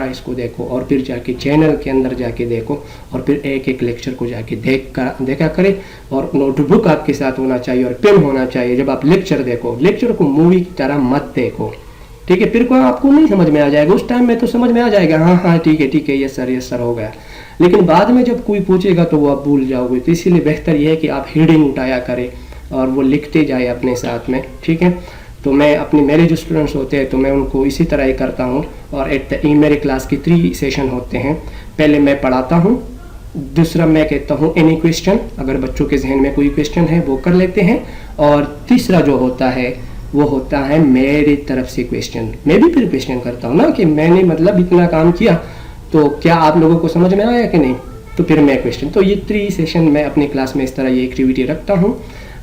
इसको देखो और फिर जाके चैनल के अंदर जाके देखो और फिर एक एक लेक्चर को जाके देखा करें। और नोटबुक आपके साथ होना चाहिए और पेन होना चाहिए। जब आप लेक्चर देखो, लेक्चर को मूवी की तरह मत देखो, ठीक है? फिर को आपको नहीं समझ में आ जाएगा। उस टाइम में तो समझ में आ जाएगा, हाँ ठीक है यस सर हो गया, लेकिन बाद में जब कोई पूछेगा तो वो आप भूल जाओगे। तो इसीलिए बेहतर ये है कि आप हेडिंग उठाया करें और वो लिखते जाए अपने साथ में, ठीक है? तो मैं मेरे जो स्टूडेंट्स होते हैं तो मैं उनको इसी तरह ही करता हूँ। और एट द एंड मेरे क्लास की 3 सेशन होते हैं। पहले मैं पढ़ाता हूँ, दूसरा मैं कहता हूँ एनी क्वेश्चन, अगर बच्चों के जहन में कोई क्वेश्चन है वो कर लेते हैं, और तीसरा जो होता है वो होता है मेरी तरफ से क्वेश्चन। मैं भी फिर क्वेश्चन करता हूँ ना कि मैंने मतलब इतना काम किया तो क्या आप लोगों को समझ में आया कि नहीं, तो फिर मैं क्वेश्चन। तो ये 3 सेशन मैं अपनी क्लास में इस तरह ये एक्टिविटी रखता हूँ।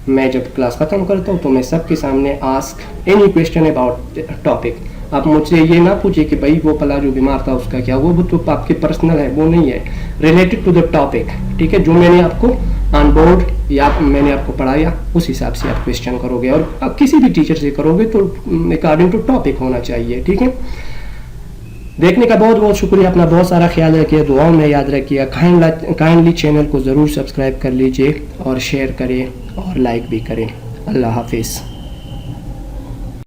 मैं जब क्लास ख़त्म करता हूँ तो मैं सबके सामने ask any question about topic. आप मुझसे ये ना पूछिए कि भाई वो पला जो बीमार था उसका क्या, वो तो आपके पर्सनल है, वो नहीं है, रिलेटेड टू द टॉपिक, ठीक है? जो मैंने आपको ऑन बोर्ड या मैंने आपको पढ़ाया उस हिसाब से आप क्वेश्चन करोगे, और आप किसी भी टीचर से करोगे तो अकॉर्डिंग टू टॉपिक होना चाहिए, ठीक है? देखने का बहुत बहुत शुक्रिया। अपना बहुत सारा ख्याल रखिए, दुआओं में याद रखिए। काइंडली चैनल को ज़रूर सब्सक्राइब कर लीजिए और शेयर करें और लाइक भी करें। अल्लाह हाफिज़।